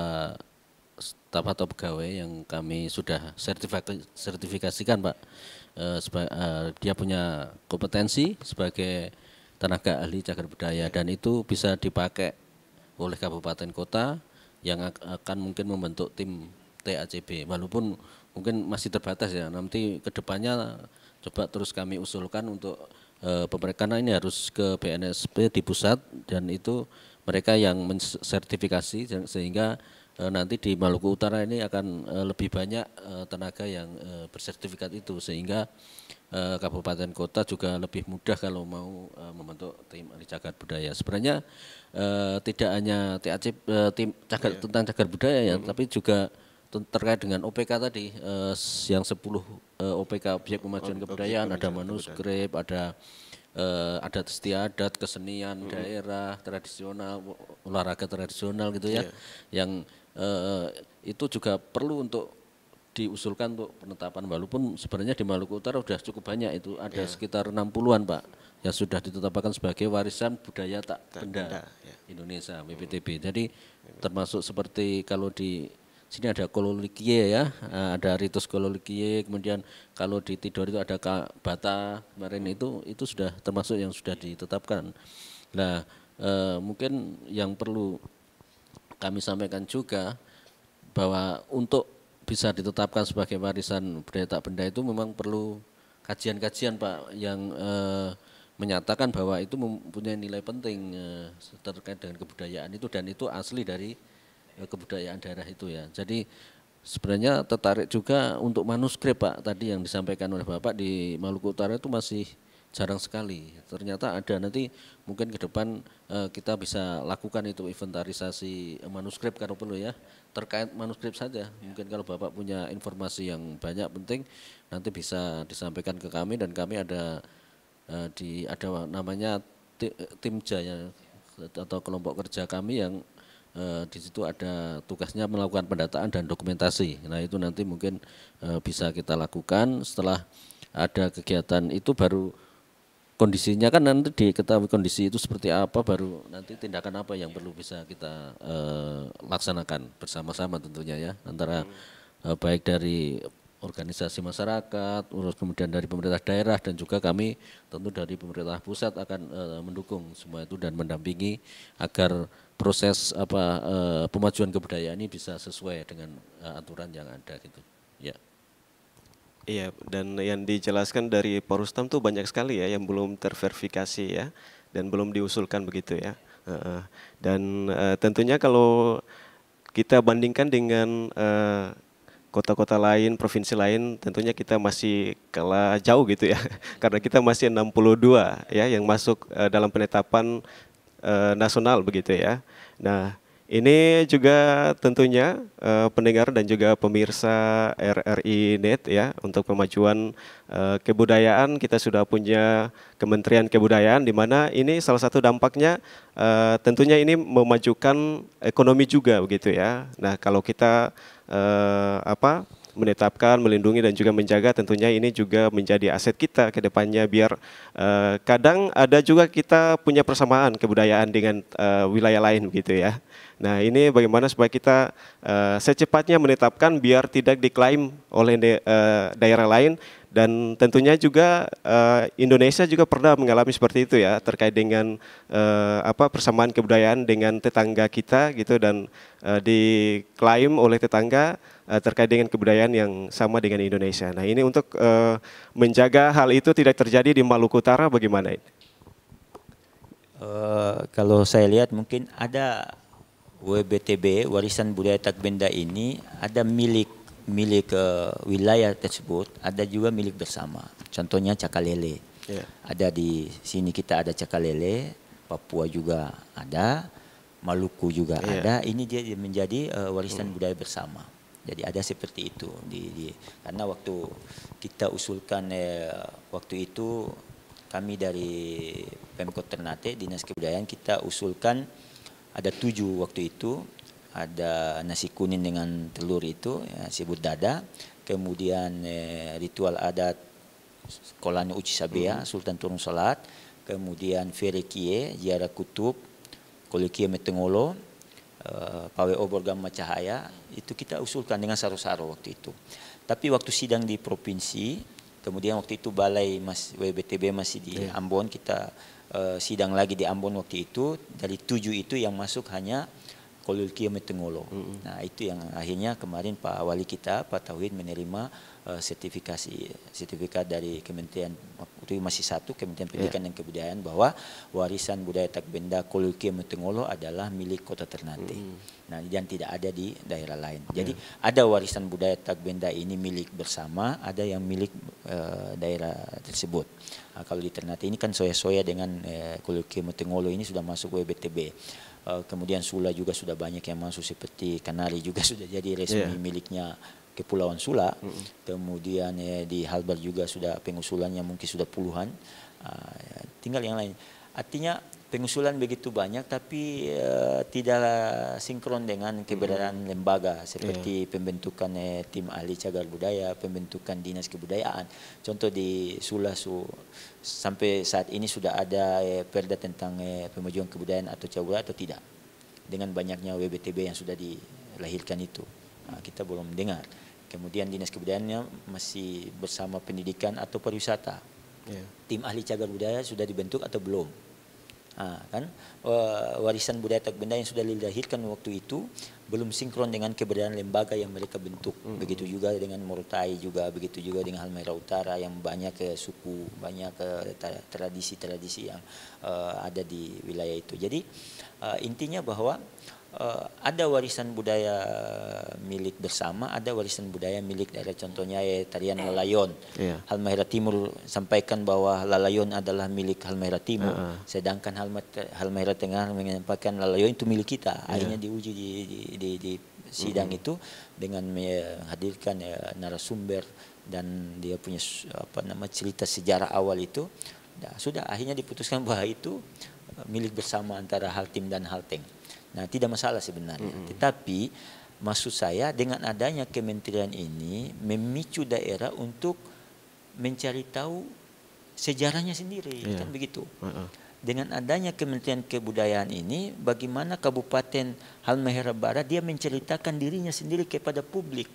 staf atau pegawai yang kami sudah sertifikasikan, Pak. Dia punya kompetensi sebagai tenaga ahli cagar budaya dan itu bisa dipakai oleh kabupaten kota yang akan mungkin membentuk tim TACB, walaupun mungkin masih terbatas ya. Nanti kedepannya coba terus kami usulkan untuk karena ini harus ke BNSP di pusat dan itu mereka yang mensertifikasi sehingga nanti di Maluku Utara ini akan lebih banyak tenaga yang bersertifikat itu sehingga kabupaten kota juga lebih mudah kalau mau membentuk tim ahli cagar budaya. Sebenarnya tidak hanya tim tentang cagar budaya ya, tapi juga terkait dengan OPK tadi yang 10 OPK objek pemajuan kebudayaan, ada manuskrip, ada adat istiadat, kesenian daerah, tradisional, olahraga tradisional gitu ya, yang itu juga perlu untuk diusulkan untuk penetapan, walaupun sebenarnya di Maluku Utara sudah cukup banyak, itu ada sekitar 60-an Pak yang sudah ditetapkan sebagai warisan budaya tak benda Indonesia WPTB. Jadi termasuk seperti kalau di sini ada Kololikie ya, ada Ritus Kololikie, kemudian kalau di Tidore itu ada Bata kemarin itu sudah termasuk yang sudah ditetapkan. Nah mungkin yang perlu kami sampaikan juga bahwa untuk bisa ditetapkan sebagai warisan budaya tak benda itu memang perlu kajian-kajian Pak yang menyatakan bahwa itu mempunyai nilai penting terkait dengan kebudayaan itu dan itu asli dari kebudayaan daerah itu ya. Jadi sebenarnya tertarik juga untuk manuskrip Pak tadi yang disampaikan oleh Bapak di Maluku Utara itu masih jarang sekali. Ternyata ada, nanti mungkin ke depan kita bisa lakukan itu inventarisasi manuskrip kalau perlu ya, terkait manuskrip saja. Mungkin kalau Bapak punya informasi yang banyak penting nanti bisa disampaikan ke kami dan kami ada namanya tim Jaya atau kelompok kerja kami yang di situ ada tugasnya melakukan pendataan dan dokumentasi. Nah itu nanti mungkin bisa kita lakukan setelah ada kegiatan itu, baru kondisinya kan nanti diketahui kondisi itu seperti apa, baru nanti tindakan apa yang perlu bisa kita laksanakan bersama-sama tentunya ya, antara baik dari organisasi masyarakat, kemudian dari pemerintah daerah dan juga kami tentu dari pemerintah pusat akan mendukung semua itu dan mendampingi agar proses pemajuan kebudayaan ini bisa sesuai dengan aturan yang ada gitu. Ya.
Iya, dan yang dijelaskan dari Pak Rustam tuh banyak sekali ya yang belum terverifikasi ya dan belum diusulkan begitu ya. Dan tentunya kalau kita bandingkan dengan kota-kota lain, provinsi lain, tentunya kita masih kalah jauh gitu ya. Karena kita masih 62 ya yang masuk dalam penetapan nasional begitu ya. Nah, ini juga tentunya pendengar dan juga pemirsa RRI Net ya, untuk pemajuan kebudayaan kita sudah punya Kementerian Kebudayaan, di mana ini salah satu dampaknya tentunya ini memajukan ekonomi juga begitu ya. Nah, kalau kita menetapkan, melindungi dan juga menjaga, tentunya ini juga menjadi aset kita ke depannya, biar kadang ada juga kita punya persamaan kebudayaan dengan wilayah lain begitu ya. Nah, ini bagaimana supaya kita secepatnya menetapkan biar tidak diklaim oleh daerah lain. Dan tentunya juga Indonesia juga pernah mengalami seperti itu ya, terkait dengan persamaan kebudayaan dengan tetangga kita gitu, dan diklaim oleh tetangga terkait dengan kebudayaan yang sama dengan Indonesia. Nah, ini untuk menjaga hal itu tidak terjadi di Maluku Utara, bagaimana ini?
Kalau saya lihat mungkin ada WBTB, warisan budaya tak benda ini ada milik wilayah tersebut, ada juga milik bersama. Contohnya Cakalele. Yeah. Ada di sini kita ada Cakalele, Papua juga ada, Maluku juga ada. Ini dia menjadi warisan budaya bersama. Jadi ada seperti itu karena waktu kita usulkan waktu itu kami dari Pemkot Ternate, Dinas Kebudayaan, kita usulkan ada 7 waktu itu. Ada nasi kuning dengan telur itu ya, sebut dada, kemudian ritual adat Kolani Uci Sabea, Sultan Turun Salat, kemudian Ferekie, Ziarah Kutub, Kolikie Metengolo, Pawe Obor Gamma Cahaya, itu kita usulkan dengan saro-saro waktu itu. Tapi waktu sidang di provinsi, kemudian waktu itu balai WBTB masih di Ambon, kita sidang lagi di Ambon waktu itu, dari 7 itu yang masuk hanya Kolikie Metengolo. Nah, itu yang akhirnya kemarin Pak Wali kita, Pak Tauhid, menerima sertifikat dari Kementerian, itu masih satu, Kementerian Pendidikan dan Kebudayaan, bahwa warisan budaya tak benda Kolikie Metengolo adalah milik Kota Ternate. Nah, dan tidak ada di daerah lain. Jadi ada warisan budaya tak benda ini milik bersama, ada yang milik daerah tersebut. Nah, kalau di Ternate ini kan soya-soya dengan Kolikie Metengolo ini sudah masuk WBTB. Kemudian Sula juga sudah banyak yang masuk, seperti Kanari juga sudah jadi resmi miliknya Kepulauan Sula. Kemudian di Halbar juga sudah pengusulannya mungkin sudah puluhan. Tinggal yang lain. Artinya pengusulan begitu banyak, tapi tidak sinkron dengan keberadaan lembaga seperti pembentukan tim ahli cagar budaya, pembentukan dinas kebudayaan. Contoh di Sula sampai saat ini sudah ada perda tentang pemajuan kebudayaan atau cagar budaya atau tidak. Dengan banyaknya WBTB yang sudah dilahirkan itu, kita belum dengar. Kemudian dinas kebudayaannya masih bersama pendidikan atau pariwisata. Tim ahli cagar budaya sudah dibentuk atau belum? Kan warisan budaya tak benda yang sudah dilahirkan waktu itu belum sinkron dengan keberadaan lembaga yang mereka bentuk. Begitu juga dengan Morotai juga, begitu juga dengan Halmahera Utara yang banyak suku, banyak tradisi-tradisi yang ada di wilayah itu. Jadi intinya bahwa ada warisan budaya milik bersama, ada warisan budaya milik daerah. Contohnya tarian Lalayon. Halmahera Timur sampaikan bahwa Lalayon adalah milik Halmahera Timur, sedangkan Halmahera Tengah menyampaikan Lalayon itu milik kita. Akhirnya diuji di sidang itu dengan menghadirkan narasumber dan dia punya cerita sejarah awal itu. Sudah akhirnya diputuskan bahwa itu milik bersama antara Haltim dan Halteng. Nah, tidak masalah sebenarnya. Tetapi maksud saya dengan adanya kementerian ini memicu daerah untuk mencari tahu sejarahnya sendiri, kan begitu. Dengan adanya Kementerian Kebudayaan ini, bagaimana Kabupaten Halmahera Barat dia menceritakan dirinya sendiri kepada publik.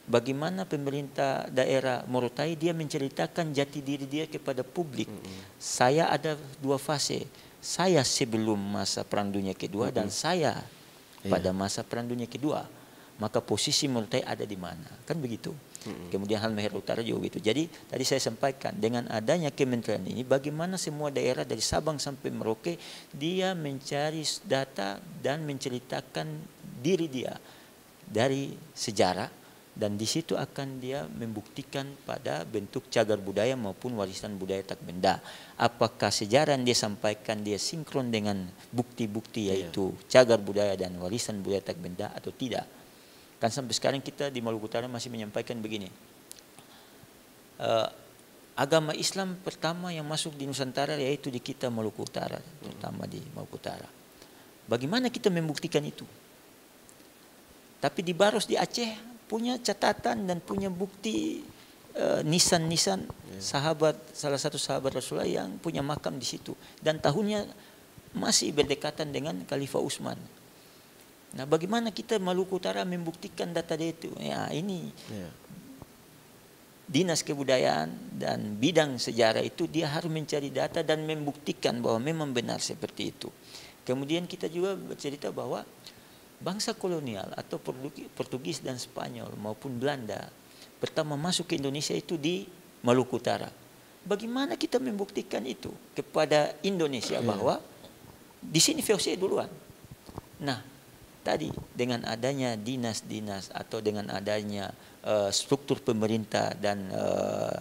bagaimana pemerintah daerah Morotai dia menceritakan jati diri dia kepada publik. Saya ada 2 fase. Saya sebelum masa Perang Dunia Kedua dan saya pada masa Perang Dunia Kedua. Maka posisi Morotai ada di mana? Kan begitu. Kemudian Halmahera Utara juga begitu. Jadi tadi saya sampaikan dengan adanya kementerian ini bagaimana semua daerah dari Sabang sampai Merauke dia mencari data dan menceritakan diri dia dari sejarah, dan di situ akan dia membuktikan pada bentuk cagar budaya maupun warisan budaya tak benda. Apakah sejarah yang dia sampaikan dia sinkron dengan bukti-bukti yaitu cagar budaya dan warisan budaya tak benda atau tidak. Kan sampai sekarang kita di Maluku Utara masih menyampaikan begini. Agama Islam pertama yang masuk di Nusantara yaitu di kita Maluku Utara, terutama di Maluku Utara. Bagaimana kita membuktikan itu? Tapi di Baros di Aceh punya catatan dan punya bukti nisan-nisan salah satu sahabat Rasulullah yang punya makam di situ dan tahunnya masih berdekatan dengan Khalifah Utsman. Nah, bagaimana kita Maluku Utara membuktikan data itu? Ya, ini Dinas Kebudayaan dan bidang sejarah itu dia harus mencari data dan membuktikan bahwa memang benar seperti itu. Kemudian kita juga bercerita bahwa bangsa kolonial atau Portugis dan Spanyol maupun Belanda pertama masuk ke Indonesia itu di Maluku Utara. Bagaimana kita membuktikan itu kepada Indonesia bahwa di sini VOC duluan. Nah, tadi dengan adanya dinas-dinas atau dengan adanya struktur pemerintah dan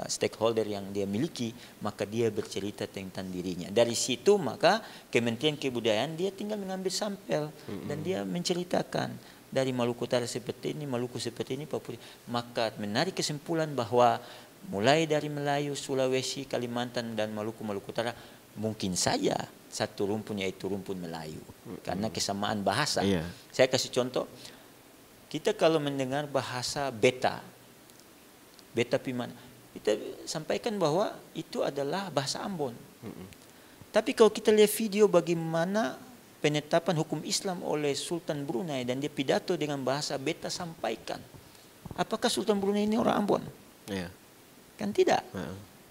stakeholder yang dia miliki, maka dia bercerita tentang dirinya. Dari situ maka Kementerian Kebudayaan dia tinggal mengambil sampel dan dia menceritakan dari Maluku Utara seperti ini, Maluku seperti ini, Papua. Maka menarik kesimpulan bahwa mulai dari Melayu, Sulawesi, Kalimantan dan Maluku Utara mungkin saja satu rumpun yaitu rumpun Melayu karena kesamaan bahasa. Saya kasih contoh, kita kalau mendengar bahasa beta Piman, kita sampaikan bahwa itu adalah bahasa Ambon. Tapi kalau kita lihat video bagaimana penetapan hukum Islam oleh Sultan Brunei dan dia pidato dengan bahasa beta sampaikan, apakah Sultan Brunei ini orang Ambon? Kan tidak.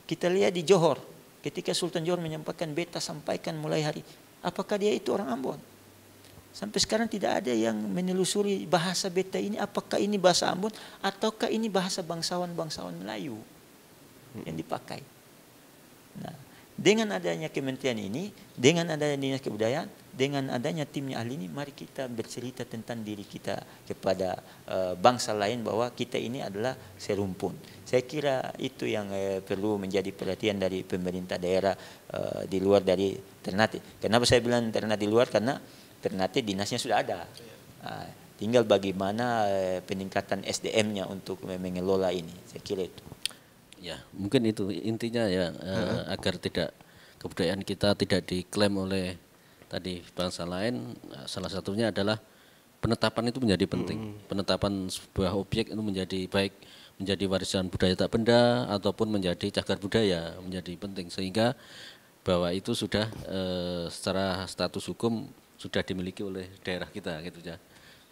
Kita lihat di Johor, ketika Sultan Johor menyampaikan beta sampaikan mulai hari, apakah dia itu orang Ambon? Sampai sekarang tidak ada yang menelusuri bahasa beta ini, apakah ini bahasa Ambon ataukah ini bahasa bangsawan-bangsawan Melayu yang dipakai. Nah, dengan adanya kementerian ini, dengan adanya Dinas Kebudayaan, dengan adanya timnya ahli ini, mari kita bercerita tentang diri kita kepada bangsa lain bahwa kita ini adalah serumpun. Saya kira itu yang perlu menjadi perhatian dari pemerintah daerah di luar dari Ternate. Kenapa saya bilang Ternate di luar? Karena Ternate dinasnya sudah ada. Tinggal bagaimana peningkatan SDM-nya untuk mengelola ini. Saya kira itu.
Ya, mungkin itu intinya ya, agar tidak kebudayaan kita tidak diklaim oleh tadi bangsa lain. Salah satunya adalah penetapan itu menjadi penting. Penetapan sebuah objek itu menjadi baik menjadi warisan budaya tak benda ataupun menjadi cagar budaya menjadi penting, sehingga bahwa itu sudah secara status hukum sudah dimiliki oleh daerah kita gitu ya.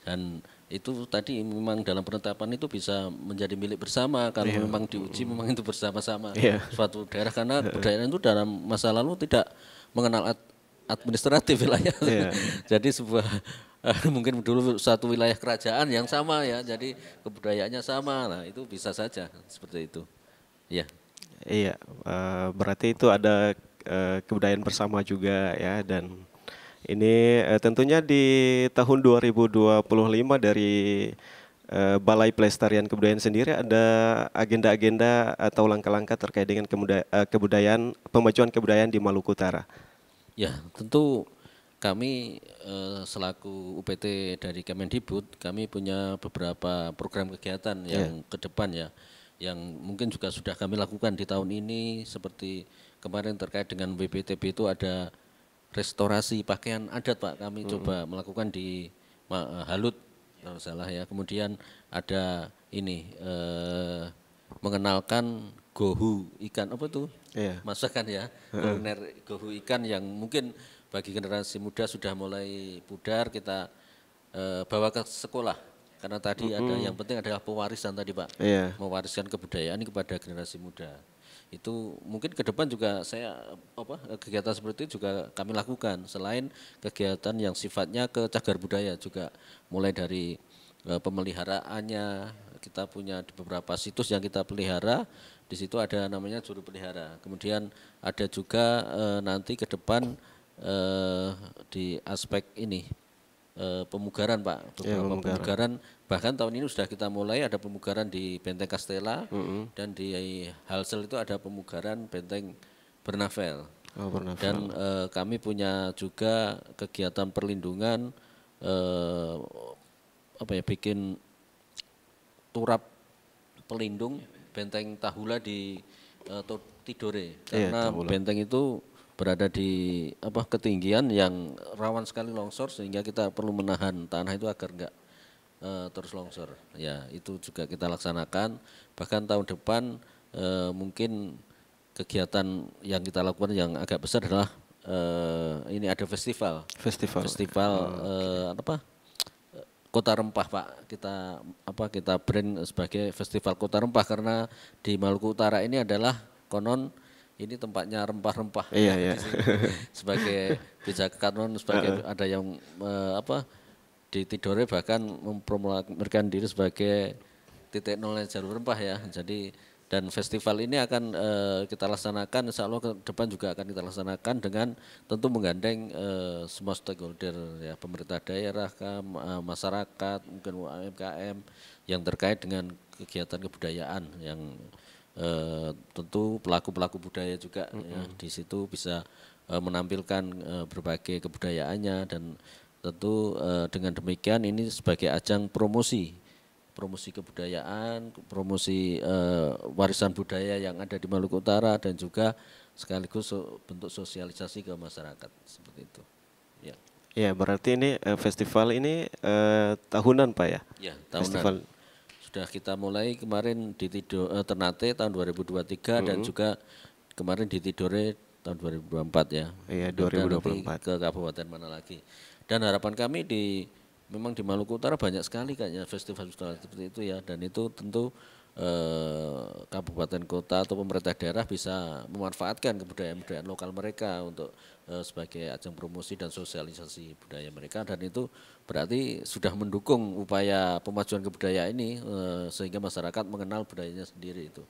Dan itu tadi memang dalam penetapan itu bisa menjadi milik bersama kalau memang diuji memang itu bersama-sama suatu daerah, karena kebudayaan itu dalam masa lalu tidak mengenal administratif wilayah. Jadi sebuah mungkin dulu satu wilayah kerajaan yang sama ya, jadi kebudayaannya sama. Nah, itu bisa saja seperti itu. Iya,
berarti itu ada kebudayaan bersama juga ya, dan ini tentunya di tahun 2025 dari Balai Pelestarian Kebudayaan sendiri ada agenda-agenda atau langkah-langkah terkait dengan kebudayaan, pemajuan kebudayaan di Maluku Utara.
Ya, tentu kami selaku UPT dari Kemendikbud, kami punya beberapa program kegiatan yang ke depan ya, yang mungkin juga sudah kami lakukan di tahun ini, seperti kemarin terkait dengan WPTB itu ada restorasi pakaian adat Pak, kami coba melakukan di Halut kalau salah ya. Kemudian ada ini mengenalkan gohu ikan, apa tuh masakan ya, kuliner gohu ikan yang mungkin bagi generasi muda sudah mulai pudar, kita bawa ke sekolah Karena tadi ada yang penting adalah pewarisan tadi Pak, mewariskan kebudayaan kepada generasi muda. Itu mungkin ke depan juga kegiatan seperti itu juga kami lakukan. Selain kegiatan yang sifatnya ke cagar budaya juga, mulai dari pemeliharaannya, kita punya di beberapa situs yang kita pelihara. Di situ ada namanya juru pelihara. Kemudian ada juga nanti ke depan di aspek ini pemugaran Pak, beberapa pemugaran. Bahkan tahun ini sudah kita mulai ada pemugaran di Benteng Castella dan di Halsel itu ada pemugaran Benteng Bernavel. Dan kami punya juga kegiatan perlindungan bikin turap pelindung Benteng Tahula di Tidore karena benteng itu berada di ketinggian yang rawan sekali longsor sehingga kita perlu menahan tanah itu agar enggak terus longsor. Ya, itu juga kita laksanakan. Bahkan tahun depan mungkin kegiatan yang kita lakukan yang agak besar adalah ini ada festival Kota Rempah Pak. Kita brand sebagai Festival Kota Rempah karena di Maluku Utara ini adalah konon ini tempatnya rempah-rempah. Iya. Sebagai Bijakanon, sebagai ada yang di Tidore bahkan mempromosikan diri sebagai titik nolnya jalur rempah ya. Jadi dan festival ini akan kita laksanakan, insya Allah ke depan juga akan kita laksanakan dengan tentu menggandeng semua stakeholder ya, pemerintah daerah, masyarakat, mungkin UMKM yang terkait dengan kegiatan kebudayaan yang tentu pelaku-pelaku budaya juga ya, di situ bisa menampilkan berbagai kebudayaannya dan tentu dengan demikian ini sebagai ajang promosi kebudayaan, promosi warisan budaya yang ada di Maluku Utara dan juga sekaligus bentuk sosialisasi ke masyarakat seperti itu. Ya.
Ya, berarti ini festival ini tahunan Pak ya?
Ya, tahunan. Festival. Sudah kita mulai kemarin di Ternate tahun 2023 dan juga kemarin di Tidore tahun 2024 ya. Iya, 2024. Ke kabupaten mana lagi. Dan harapan kami memang di Maluku Utara banyak sekali kayaknya festival seperti itu ya, dan itu tentu kabupaten kota atau pemerintah daerah bisa memanfaatkan kebudayaan lokal mereka untuk sebagai ajang promosi dan sosialisasi budaya mereka, dan itu berarti sudah mendukung upaya pemajuan kebudayaan ini sehingga masyarakat mengenal budayanya sendiri itu.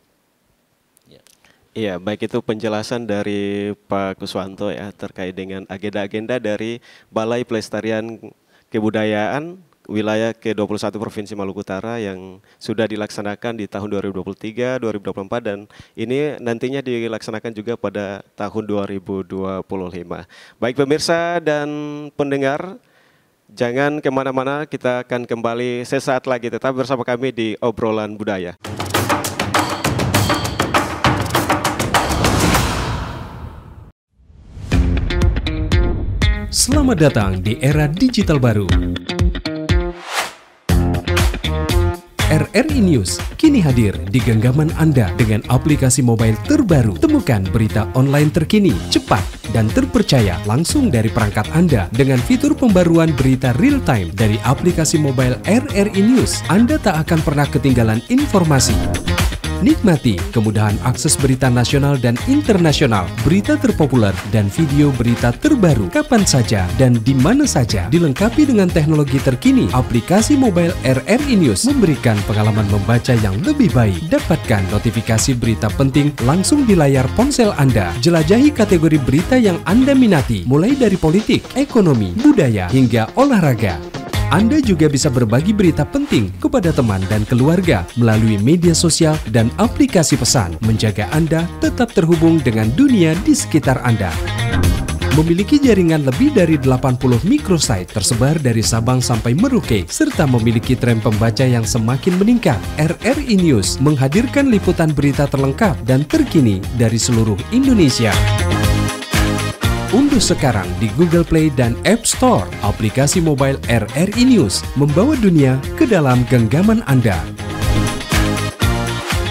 Ya.
Iya, baik itu penjelasan dari Pak Kuswanto ya terkait dengan agenda-agenda dari Balai Pelestarian Kebudayaan wilayah ke-21 Provinsi Maluku Utara yang sudah dilaksanakan di tahun 2023, 2024 dan ini nantinya dilaksanakan juga pada tahun 2025. Baik pemirsa dan pendengar, jangan kemana-mana, kita akan kembali sesaat lagi tetap bersama kami di Obrolan Budaya.
Selamat datang di era digital baru. RRI News kini hadir di genggaman Anda dengan aplikasi mobile terbaru. Temukan berita online terkini, cepat, dan terpercaya langsung dari perangkat Anda dengan fitur pembaruan berita real time dari aplikasi mobile RRI News. Anda tak akan pernah ketinggalan informasi. Nikmati kemudahan akses berita nasional dan internasional, berita terpopuler, dan video berita terbaru kapan saja dan di mana saja. Dilengkapi dengan teknologi terkini, aplikasi mobile RRI News memberikan pengalaman membaca yang lebih baik. Dapatkan notifikasi berita penting langsung di layar ponsel Anda. Jelajahi kategori berita yang Anda minati, mulai dari politik, ekonomi, budaya, hingga olahraga. Anda juga bisa berbagi berita penting kepada teman dan keluarga melalui media sosial dan aplikasi pesan, menjaga Anda tetap terhubung dengan dunia di sekitar Anda. Memiliki jaringan lebih dari 80 microsite tersebar dari Sabang sampai Merauke, serta memiliki tren pembaca yang semakin meningkat, RRI News menghadirkan liputan berita terlengkap dan terkini dari seluruh Indonesia. Unduh sekarang di Google Play dan App Store aplikasi mobile RRI News, membawa dunia ke dalam genggaman Anda.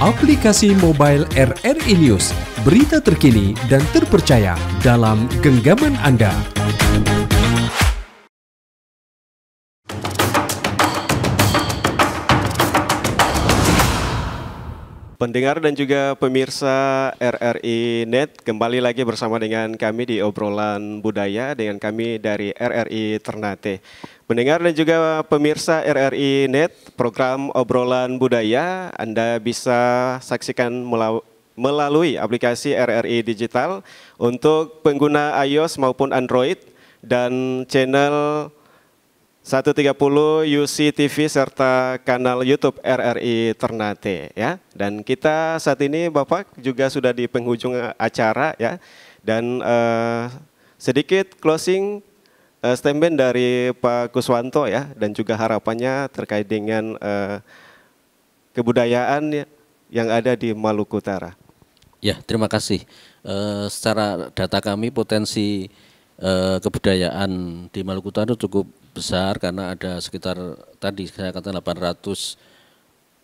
Aplikasi mobile RRI News, berita terkini dan terpercaya dalam genggaman Anda.
Pendengar dan juga pemirsa RRI Net, kembali lagi bersama dengan kami di obrolan budaya dengan kami dari RRI Ternate. Pendengar dan juga pemirsa RRI Net, program obrolan budaya Anda bisa saksikan melalui aplikasi RRI Digital untuk pengguna iOS maupun Android dan channel 130 UC TV serta kanal YouTube RRI Ternate ya. Dan kita saat ini Bapak juga sudah di penghujung acara ya. Dan sedikit closing statement dari Pak Kuswanto ya, dan juga harapannya terkait dengan kebudayaan yang ada di Maluku Utara.
Ya, terima kasih. Secara data kami potensi kebudayaan di Maluku Utara cukup besar karena ada sekitar tadi saya katakan 800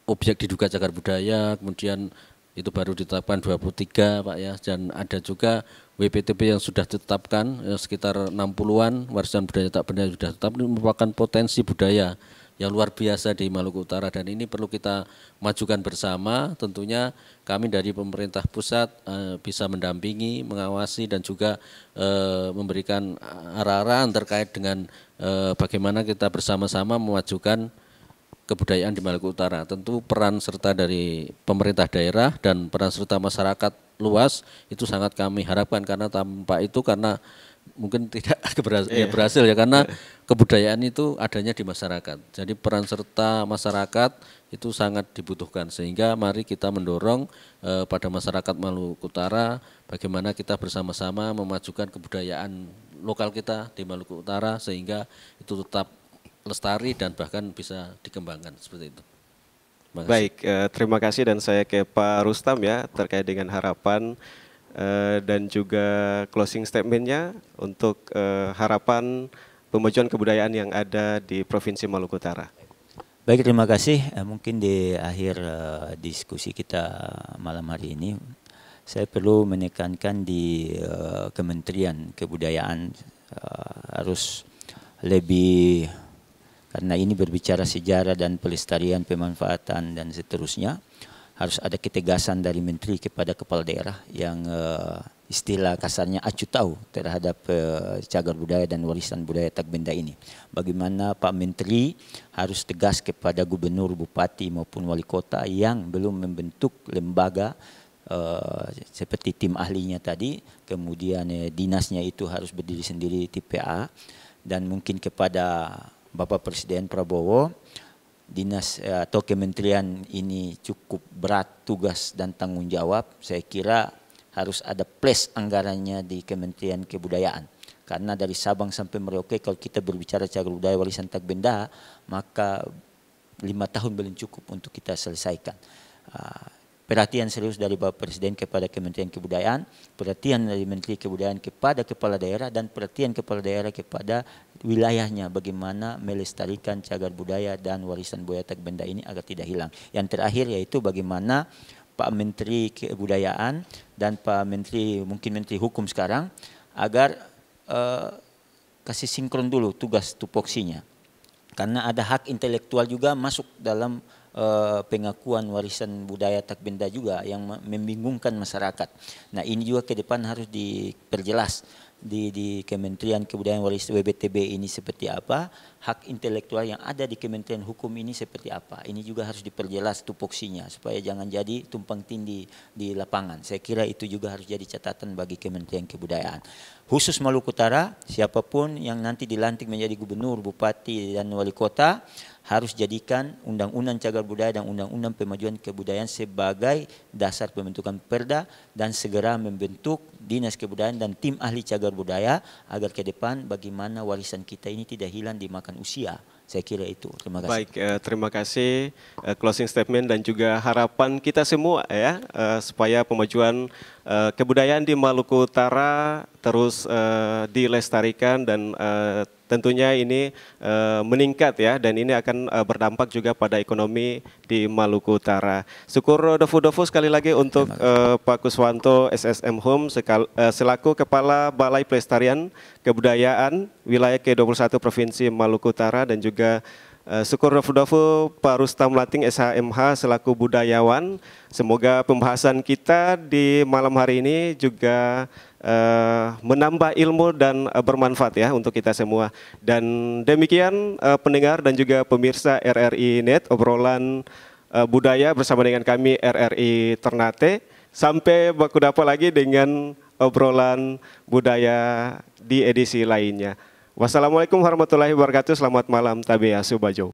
objek diduga cagar budaya, kemudian itu baru ditetapkan 23 Pak ya, dan ada juga WPTP yang sudah ditetapkan sekitar 60-an warisan budaya tak benda sudah tetap. Ini merupakan potensi budaya yang luar biasa di Maluku Utara dan ini perlu kita majukan bersama. Tentunya kami dari pemerintah pusat bisa mendampingi, mengawasi dan juga memberikan arahan terkait dengan bagaimana kita bersama-sama memajukan kebudayaan di Maluku Utara. Tentu peran serta dari pemerintah daerah dan peran serta masyarakat luas itu sangat kami harapkan, karena tanpa itu karena mungkin tidak berhasil ya, karena kebudayaan itu adanya di masyarakat. Jadi peran serta masyarakat itu sangat dibutuhkan, sehingga mari kita mendorong pada masyarakat Maluku Utara bagaimana kita bersama-sama memajukan kebudayaan lokal kita di Maluku Utara sehingga itu tetap lestari dan bahkan bisa dikembangkan seperti itu.
Baik, terima kasih dan saya ke Pak Rustam ya terkait dengan harapan dan juga closing statementnya untuk harapan pemajuan kebudayaan yang ada di Provinsi Maluku Utara.
Baik, terima kasih. Mungkin di akhir diskusi kita malam hari ini, saya perlu menekankan di Kementerian Kebudayaan harus lebih, karena ini berbicara sejarah dan pelestarian, pemanfaatan dan seterusnya, harus ada ketegasan dari menteri kepada kepala daerah yang istilah kasarnya acu tahu terhadap cagar budaya dan warisan budaya tak benda ini. Bagaimana Pak Menteri harus tegas kepada gubernur, bupati maupun wali kota yang belum membentuk lembaga seperti tim ahlinya tadi, kemudian dinasnya itu harus berdiri sendiri TPA, dan mungkin kepada Bapak Presiden Prabowo, dinas atau kementerian ini cukup berat tugas dan tanggung jawab. Saya kira harus ada plus anggarannya di Kementerian Kebudayaan, karena dari Sabang sampai Merauke kalau kita berbicara cagar budaya warisan tak benda, maka 5 tahun belum cukup untuk kita selesaikan. Perhatian serius dari Bapak Presiden kepada Kementerian Kebudayaan, perhatian dari Menteri Kebudayaan kepada kepala daerah, dan perhatian kepala daerah kepada wilayahnya bagaimana melestarikan cagar budaya dan warisan budaya tak benda ini agar tidak hilang. Yang terakhir yaitu bagaimana Pak Menteri Kebudayaan dan Pak Menteri, mungkin Menteri Hukum sekarang, agar kasih sinkron dulu tugas tupoksinya. Karena ada hak intelektual juga masuk dalam pengakuan warisan budaya tak benda juga yang membingungkan masyarakat. Nah, ini juga ke depan harus diperjelas di Kementerian Kebudayaan Warisan WBTB ini seperti apa, hak intelektual yang ada di Kementerian Hukum ini seperti apa. Ini juga harus diperjelas tupoksinya supaya jangan jadi tumpang tindih di lapangan. Saya kira itu juga harus jadi catatan bagi Kementerian Kebudayaan. Khusus Maluku Utara, siapapun yang nanti dilantik menjadi gubernur, bupati dan wali kota harus jadikan undang-undang cagar budaya dan undang-undang pemajuan kebudayaan sebagai dasar pembentukan perda, dan segera membentuk dinas kebudayaan dan tim ahli cagar budaya agar ke depan bagaimana warisan kita ini tidak hilang dimakan usia. Saya kira itu. Terima kasih.
Baik, terima kasih closing statement dan juga harapan kita semua ya supaya pemajuan kebudayaan di Maluku Utara terus dilestarikan dan tentunya ini meningkat ya, dan ini akan berdampak juga pada ekonomi di Maluku Utara. Syukur dofu-dofu sekali lagi untuk Pak Kuswanto SSM Home selaku Kepala Balai Pelestarian Kebudayaan Wilayah ke-21 Provinsi Maluku Utara, dan juga Syukur Dofu Pak Rustam Lating SHMH selaku budayawan. Semoga pembahasan kita di malam hari ini juga menambah ilmu dan bermanfaat ya untuk kita semua. Dan demikian pendengar dan juga pemirsa RRI Net, obrolan budaya bersama dengan kami RRI Ternate. Sampai baku dapat lagi dengan obrolan budaya di edisi lainnya. Wassalamualaikum warahmatullahi wabarakatuh. Selamat malam, Tabeya Subajo.